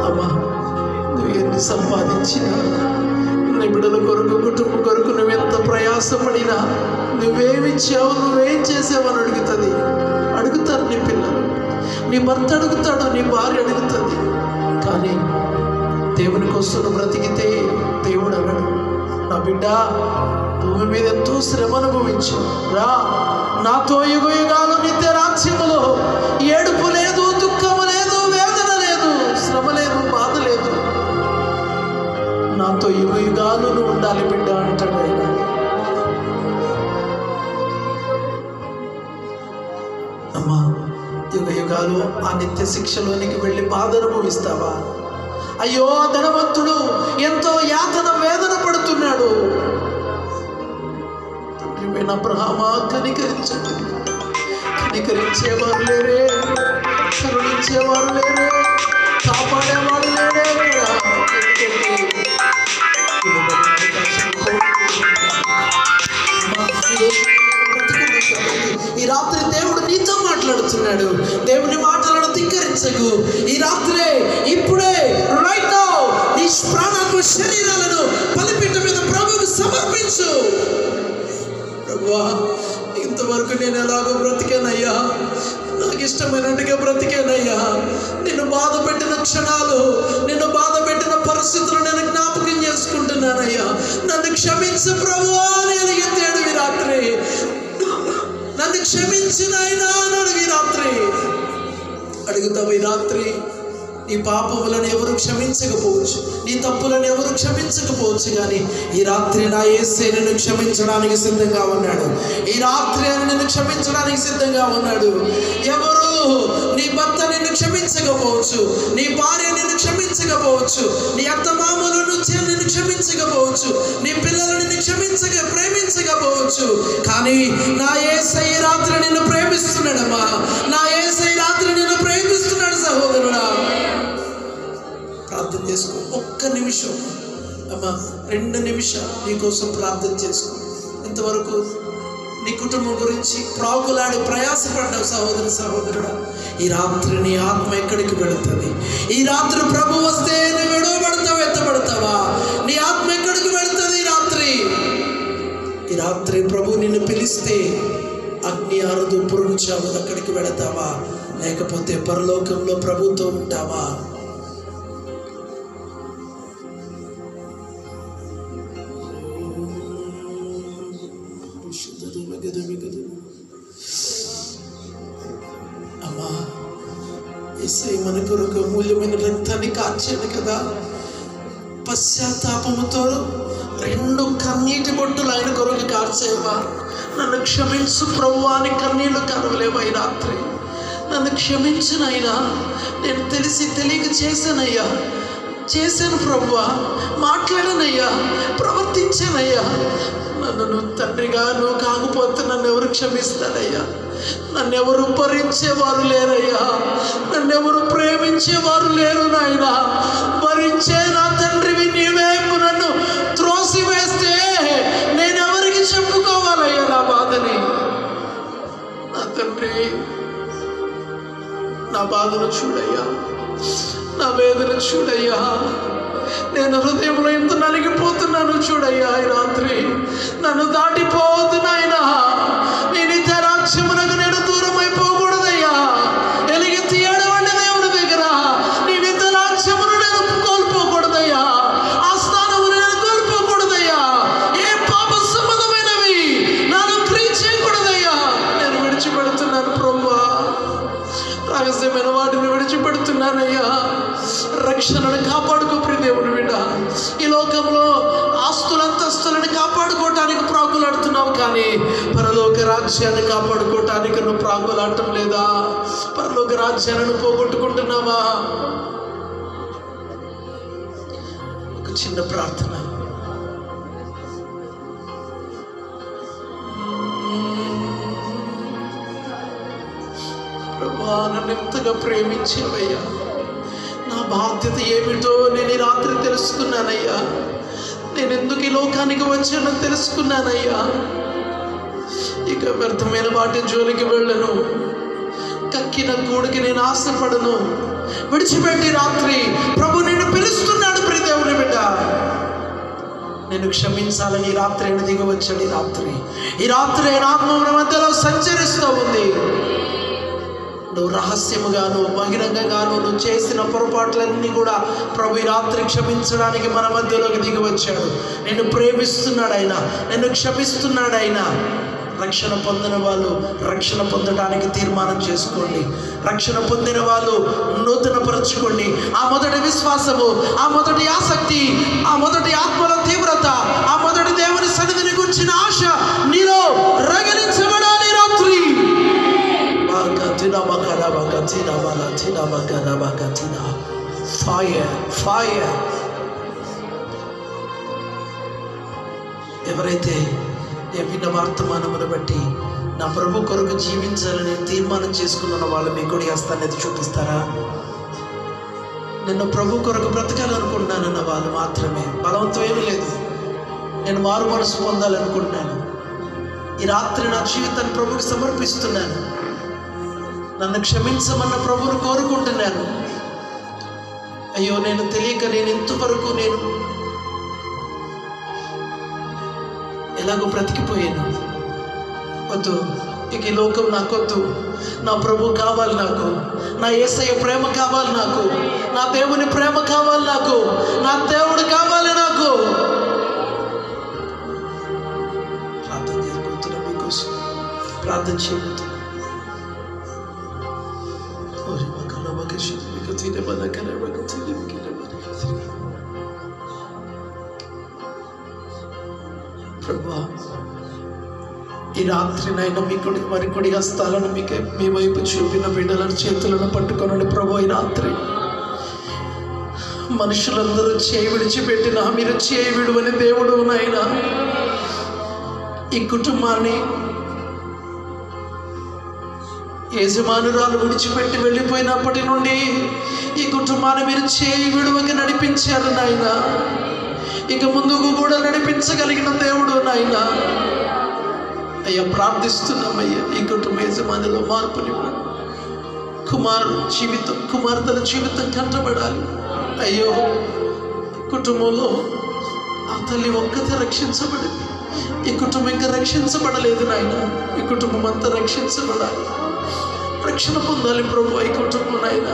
అమ్మా, నువ్వు ఎన్ని సంపాదించినా, నీ బిడ్డల కొరకు కుటుంబం కొరకు నువ్వు ఎంత ప్రయాసపడినా, నువ్వేమిచ్చావు నువ్వేం చేసావు అని అడుగుతారు నీ పిల్లలు, నీ భర్త అడుగుతాడు, నీ భార్య అడుగుతుంది. కానీ దేవుని కోసం బ్రతికితే దేవుడు అన్నాడు, నా బిడ్డ భూమి మీద ఎంతో శ్రమ అనుభవించు రా, నాతో యుగయుగాలు నిత్య రాజ్యములో ఏడుపు లేదు, దుఃఖము లేదు, వేదన లేదు, శ్రమ లేదు, బాధ లేదు, నాతో యుగయుగాలు నువ్వు ఉండాలి బిడ్డ అంటాడు ఆయన. అమ్మా, యుగయుగాలు ఆ నిత్య శిక్షలోనికి వెళ్ళి బాధ అనుభవిస్తావా? అయ్యో ధనవంతుడు ఎంతో యాతన వేదన పడుతున్నాడు. అబ్రహామా కనికరించండి, కనికరించేవారు లేరే, కరుణించేవారు లేరే, కాపాడేవాడు లేరే. ఈ రాత్రి దేవుడు నీతో మాట్లాడుతున్నాడు. దేవుని మాటలను ధిక్కరించకు. ఈ రాత్రే, ఇప్పుడే, రైట్ నౌ నీ ప్రాణాత్మ శరీరాలను బలిపీఠం మీద ప్రభువుకు సమర్పించు. ప్రభువా, ఇంతవరకు నేను ఎలాగో బ్రతికానయ్యా, నాకు ఇష్టమైనట్టుగా బ్రతికానయ్యా. నిన్ను బాధ పెట్టిన క్షణాలు, నిన్ను బాధ పెట్టిన పరిస్థితులు నేను జ్ఞాపకం చేసుకుంటున్నానయ్యా. నన్ను క్షమించు యేసు ప్రభువా అని ఎలుగెత్తాడు ఈ రాత్రి. నన్ను క్షమించు నాయనా అని అడుగు ఈ రాత్రి. అడుగుతావు ఈ రాత్రి. నీ పాపములను ఎవరు క్షమించకపోవచ్చు, నీ తప్పులను ఎవరు క్షమించకపోవచ్చు, కానీ ఈ రాత్రి నా యేసే నిన్ను క్షమించడానికి సిద్ధంగా ఉన్నాడు. ఈ రాత్రి ఆయన నిన్ను క్షమించడానికి సిద్ధంగా ఉన్నాడు. ఎవరు నీ భర్త నిన్ను క్షమించకపోవచ్చు, నీ భార్య నిన్ను క్షమించకపోవచ్చు, నీ అత్తమామల నుంచి నిన్ను క్షమించకపోవచ్చు, నీ పిల్లలు నిన్ను ప్రేమించకపోవచ్చు, కానీ నా యేసే ఈ రాత్రి నిన్ను ప్రేమిస్తున్నాడమ్మా. నా యేసే ఈ రాత్రి నిన్ను ప్రేమిస్తున్నాడు సహోదరుడా. ప్రార్థన చేసుకో. ఒక్క నిమిషం అమ్మా, 2 నిమిషాలు నీకోసం ప్రార్థన చేసుకో. ఇంతవరకు నీ కుటుంబం గురించి ప్రాకులాడి ప్రయాసపడ్డావు సహోదరుడా. ఈ రాత్రి నీ ఆత్మ ఎక్కడికి వెళుతుంది? ఈ రాత్రి ప్రభు వస్తే నువ్వు విడవబడతావా, ఎత్తబడతావా? నీ ఆత్మ ఎక్కడికి వెళుతుంది ఈ రాత్రి ప్రభు నిన్ను పిలిస్తే అగ్ని ఆరదు, పురుగు చావదు, అక్కడికి వెళతావా? లేకపోతే పరలోకంలో ప్రభుతో ఉంటావా? అమ్మా, యేసయ్య మన కొరకు అమూల్యమైన రక్తాన్ని కార్చాడు కదా. పశ్చాత్తాపముతో 2 కన్నీటి బొట్టులు ఆయన కొరకు కార్చేవా? నన్ను క్షమించు ప్రభువా అని కన్నీళ్లు కరవలేవా ఈ రాత్రి? నన్ను క్షమించునైనా, నేను తెలిసి తెలియక చేశాను ప్రభువా, మాట్లాడానయ్యా, ప్రవర్తించానయ్యా. నన్ను తండ్రిగా నువ్వు కాకపోతే నన్ను ఎవరు క్షమిస్తారయ్యా? నన్ను ఎవరు భరించేవారు లేరయ్యా, నన్ను ఎవరు ప్రేమించేవారు లేరు నాయన. భరించే నా తండ్రివి నీవే నన్ను త్రోసివేస్తే నేను ఎవరికి చెప్పుకోవాలయ్యా నా బాధని? నా తండ్రి, నా బాధను చూడయ్యా, నా వేదన చూడయ్యా. నేను హృదయంలో ఎంత నలిగిపోతున్నాను చూడయ్యా. ఈ రాత్రి నన్ను దాటిపోతున్నాయినా. నేను ఈ రాజ్యమునకు నేను దూరం అయిపోకూడదయ్యా. ఎలుగెత్తి ఏడవండి దేవుని దగ్గర. నేను ఇంత రాజ్యమును నేను కోల్పోకూడదయ్యా. ఆ స్థానమును నేను కోల్పోకూడదయ్యా. ఏ పాప సంబంధమైనవి నన్ను క్రియ చేయకూడదయ్యా. నేను విడిచిపెడుతున్నాను ప్రభువా. రహస్యమైన వాటిని విడిచిపెడుతున్నానయ్యా. రక్షణను కాపాడుకో ప్రియ దేవుని బిడ్డ. ఈ లోకంలో ఆస్తులంతస్తులను కాపాడుకోవటానికి ప్రాకులాడుతున్నావు, కానీ పరలోక రాజ్యాన్ని కాపాడుకోవటానికి నువ్వు ప్రాకులాడటం లేదా? పరలోక రాజ్యాన్ని పోగొట్టుకుంటున్నావా? ఒక చిన్న ప్రార్థన. ప్రభువా, నన్ను ఎంతగా ప్రేమించేవయ్యా. నా బాధ్యత ఏమిటో నేను ఈ రాత్రి తెలుసుకున్నానయ్యా. నేను ఎందుకు ఈ లోకానికి వచ్చానో తెలుసుకున్నానయ్యా. ఇక వ్యర్థమైన వాటి జోలికి వెళ్ళను, కక్కిన గూడికి నేను ఆశపడను. విడిచిపెట్టి రాత్రి ప్రభు నిన్ను పిలుస్తున్నాడు ప్రియ దేవుని బిడ్డ. నేను క్షమించాలని ఈ రాత్రి ఆయన దిగి వచ్చాడు. ఈ రాత్రి ఆయన ఆత్మ మన మధ్యలో సంచరిస్తూ ఉంది. నువ్వు రహస్యముగాను బహిరంగంగాను నువ్వు చేసిన పొరపాట్లన్నీ కూడా ప్రభు ఈ రాత్రి క్షమించడానికి మన మధ్యలోకి దిగి వచ్చాడు. నిన్ను ప్రేమిస్తున్నాడు ఆయన, నిన్ను క్షమిస్తున్నాడు ఆయన. రక్షణ పొందిన వాళ్ళు రక్షణ పొందడానికి తీర్మానం చేసుకోండి. రక్షణ పొందిన వాళ్ళు నూతనపరచుకోండి. ఆ మొదటి విశ్వాసము, ఆ మొదటి ఆసక్తి, ఆ మొదటి ఆత్మల తీవ్రత, ఆ మొదటి దేవుని సన్నిధిని గురించిన ఆశ నీలో రగిలించబడాలి రాత్రి. ఎవరైతే విన్న వర్తమానమును బట్టి నా ప్రభు కొరకు జీవించాలని తీర్మానం చేసుకున్న వాళ్ళు మీ కొడి హస్తాన్ని చూపిస్తారా? నేను ప్రభు కొరకు బ్రతకాలనుకుంటున్నానన్న వాళ్ళు మాత్రమే. బలవంతం ఏమీ లేదు. నేను మారు మనసు పొందాలనుకుంటున్నాను. ఈ రాత్రి నా జీవితాన్ని ప్రభుకి సమర్పిస్తున్నాను. నన్ను క్షమించమన్న ప్రభువును కోరుకుంటున్నాను. అయ్యో, నేను తెలియక నేను ఇంతవరకు నేను ఎలాగో బ్రతికిపోయాను. వద్దు, ఇక ఈ లోకం నాకొద్దు. నా ప్రభు కావాలి నాకు. నా యేసయ్య ప్రేమ కావాలి నాకు. నా దేవుని ప్రేమ కావాలి నాకు. నా దేవుడు కావాలి నాకు. ప్రార్థన చేయబోతున్నాం. ప్రభువా, ఈ రాత్రినైనా మీ కొడి హస్తాలను మీ వైపు చూపిన బిడ్డలను చేతులను పట్టుకొనండి ప్రభు. ఈ రాత్రి మనుషులందరూ చేయి విడిచిపెట్టినా మీరు చేయి విడువని దేవుడు నాయనా. ఈ కుటుంబాన్ని యజమానురాలు విడిచిపెట్టి వెళ్ళిపోయినప్పటి నుండి ఈ కుటుంబాన్ని మీరు చేయి విడువగా నడిపించారు నాయన. ఇక ముందుకు కూడా నడిపించగలిగిన దేవుడు నాయన. అయ్యా, ప్రార్థిస్తున్నామయ్యా, ఈ కుటుంబ యజమానిలో మార్పునివ్వండి. కుమార్తెల జీవితం కంటబడాలి. అయ్యో, కుటుంబంలో ఆ తల్లి ఒక్కతే రక్షించబడింది. ఈ కుటుంబం ఇంకా రక్షించబడలేదు నాయన. ఈ కుటుంబం అంతా రక్షించబడాలి, రక్షణ పొందాలి ప్రభు. ఈ కుటుంబం నాయన,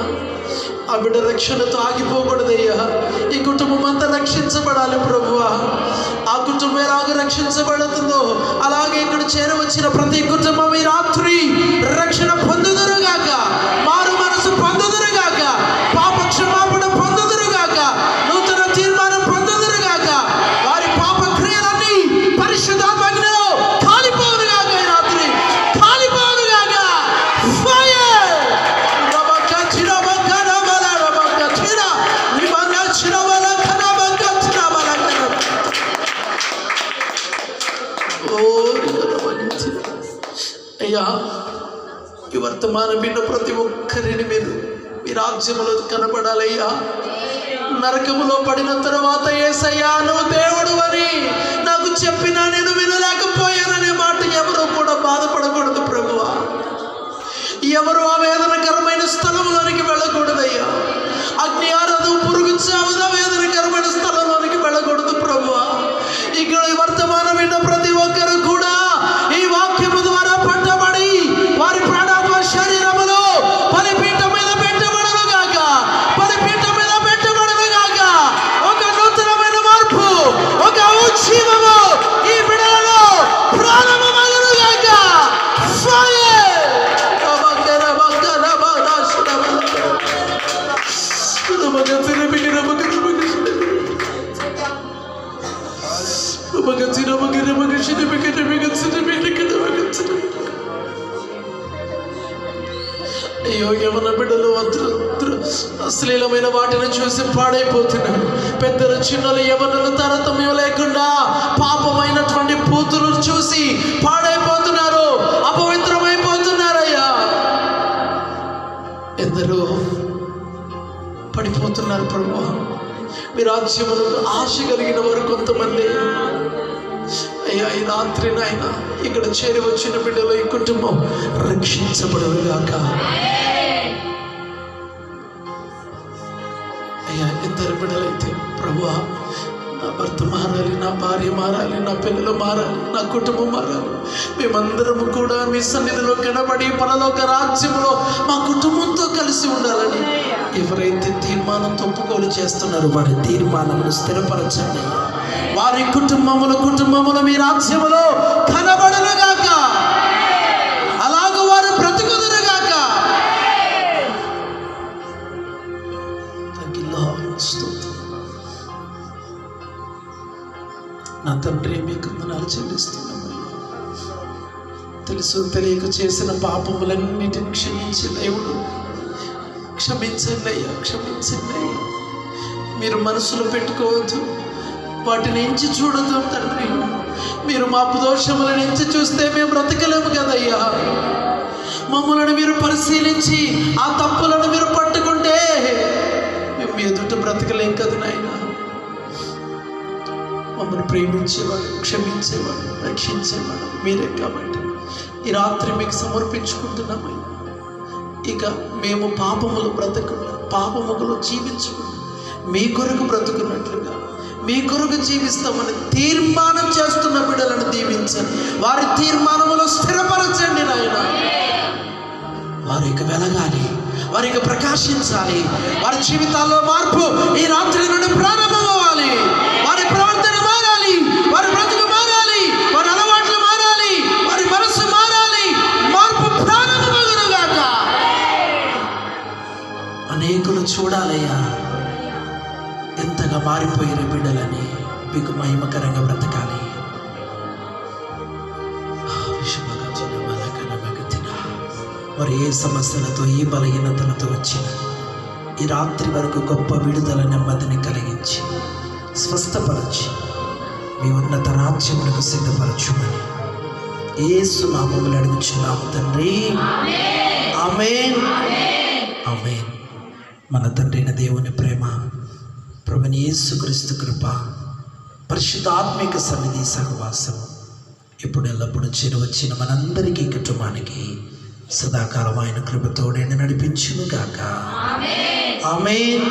ఆ బిడ్డ రక్షణతో ఆగిపోకూడదయ్యా. ఈ కుటుంబం అంతా రక్షించబడాలి ప్రభువా. ఆ కుటుంబం ఎలాగ రక్షించబడుతుందో అలాగే ఇక్కడ చేరవచ్చిన ప్రతి కుటుంబం ఈ రాత్రి రక్షణ పొందుదురుగాక, మారు మనసు పొందుదురుగాక, పాప క్షమాపణ పొందుదురుగాక, నూతన తీర్మానం పొందుదురుగాక, వారి పాప క్రియలన్నీ పరిశుద్ధాత్మలో కాలిపోవునుగాక, ఈ రాత్రి కాలిపోవునుగాక. ఫైర్ రబక చిరబక రబల రబక చిర నిబన చిరబల కనబక చిరబల కన. ఓ అయ్యా, ఈ వర్తమానం విన్న ప్రతి ఒక్కరిని మీరు మీ రాజ్యములో కనబడాలయ్యా. నరకములో పడిన తర్వాత యేసయ్యా నువ్వు దేవుడు అని నాకు చెప్పినా నేను వినలేకపోయాననే మాట ఎవరు కూడా బాధపడకూడదు ప్రభువా. ఎవరు ఆ వేదనకరమైన స్థలంలోనికి వెళ్ళకూడదయ్యా. అగ్ని ఆరదు, పురుగు చావదు, వేదనకరమైన స్థలంలోనికి వెళ్ళకూడదు ప్రభువా. ఇక్కడ ఈ వర్తమానం విన్న ప్రతి ఒక్కరు కూడా ఈ వాక్యము ద్వారా పట్టబడి వారి ప్రాణాత్మ శరీరములో బలిపీఠం మీద పెట్టబడును గాక, బలిపీఠం మీద పెట్టబడును గాక. ఒక నూతనమైన మార్పు, ఒక ఉజ్జీవము ఈ బిడ్డలలో ప్రారంభమగును గాక. ఫైర్ అయ్యో, యవన బిడ్డలు అశ్లీలమైన వాటిని చూసి పాడైపోతున్నారు. పెద్దలు చిన్నలు యవనులు తారతమ్యం లేకుండా పాపమైనటువంటి పూతులు చూసి పాడైపోతున్నారు, అపవిత్రమైపోతున్నారయ్యా. ఎందరో పడిపోతున్నారు ప్రభు. మీ రాజ్యములకు ఆశ కలిగిన వారు కొంతమంది అయ్యా, ఈ రాత్రి నాయన ఇక్కడ చేరి వచ్చిన బిడ్డలు ఈ కుటుంబం రక్షించబడుగాక. అయ్యా, ఇద్దరు బిడ్డలైతే ప్రభువా, నా భర్త మారాలి, నా భార్య మారాలి, నా పిల్లలు మారాలి, నా కుటుంబం మారాలి. మేమందరము కూడా మీ సన్నిధిలో కనబడి పరలోక రాజ్యంలో మా కుటుంబంతో కలిసి ఉండాలని ఎవరైతే తీర్మానం ఒప్పుకోలు చేస్తున్నారో వారి తీర్మానమును స్థిరపరచండి. వారి కుటుంబములు మీ రాజ్యములో కనబడునుగాక, అలాగ వారు బ్రతుకుదురుగాక. నా తండ్రి, మీకు వందనాలు చెల్లిస్తున్నాను. తెలుసు తెలియక చేసిన పాపములన్నిటిని క్షమించి దేవుడు, క్షమించండి అయ్యా, క్షమించండి అయ్యా. మీరు మనసులో పెట్టుకోవద్దు, వాటిని ఎంచి చూడదు తండ్రి. మీరు మా దోషములను ఎంచి చూస్తే మేము బ్రతకలేము కదయ్యా. మమ్మల్ని మీరు పరిశీలించి ఆ తప్పులను మీరు పట్టుకుంటే మేము మీ ఎదుట బ్రతకలేం కదా నాయన. మమ్మల్ని ప్రేమించేవాడు, క్షమించేవాడు, రక్షించేవాడు మీరే. కాబట్టి ఈ రాత్రి మీకు సమర్పించుకుంటున్నామయ్యా. ఇక మేము పాపములు బ్రతకుండా, పాపములు జీవించకుండా మీ కొరకు బ్రతుకున్నట్లుగా, మీ కొరకు జీవిస్తామని తీర్మానం చేస్తున్న బిడ్డలను దీవించండి. వారి తీర్మానములో స్థిరపరచండి నాయన. వారికి వెలగాలి, వారికి ప్రకాశించాలి. వారి జీవితాల్లో మార్పు ఈ రాత్రి నుండి ప్రారంభమవ్వాలి. వారి ప్రవర్తన మారాలి, వారి బ్రతుకు మారాలి, వారి అలవాట్లు మారాలి, వారి మనసు మారాలి, అనేకులు చూడాలయ్యా ఎంతగా మారిపోయిన బిడ్డలని, మీకు మహిమకరంగా బ్రతకాలి. మరి ఏ సమస్యలతో, ఏ బలహీనతలతో వచ్చిన ఈ రాత్రి వరకు గొప్ప విడుదల, నెమ్మదిని కలిగించి స్వస్థపరచి మీ ఉన్నత రాజ్యములకు సిద్ధపరచుమని యేసు నామములో అడుగుచున్నాము తండ్రి. ఆమేన్, ఆమేన్. మన తండ్రి అయిన దేవుని ప్రేమ, ప్రభువైన యేసుక్రీస్తు కృప, పరిశుద్ధాత్మిక సన్నిధి సహవాసము ఇప్పుడు ఎల్లప్పుడూ చేరువచ్చిన మనందరికీ, కుటుంబానికి సదాకాలం ఆయన కృపతోడే నడిపించును గాక. ఆమేన్.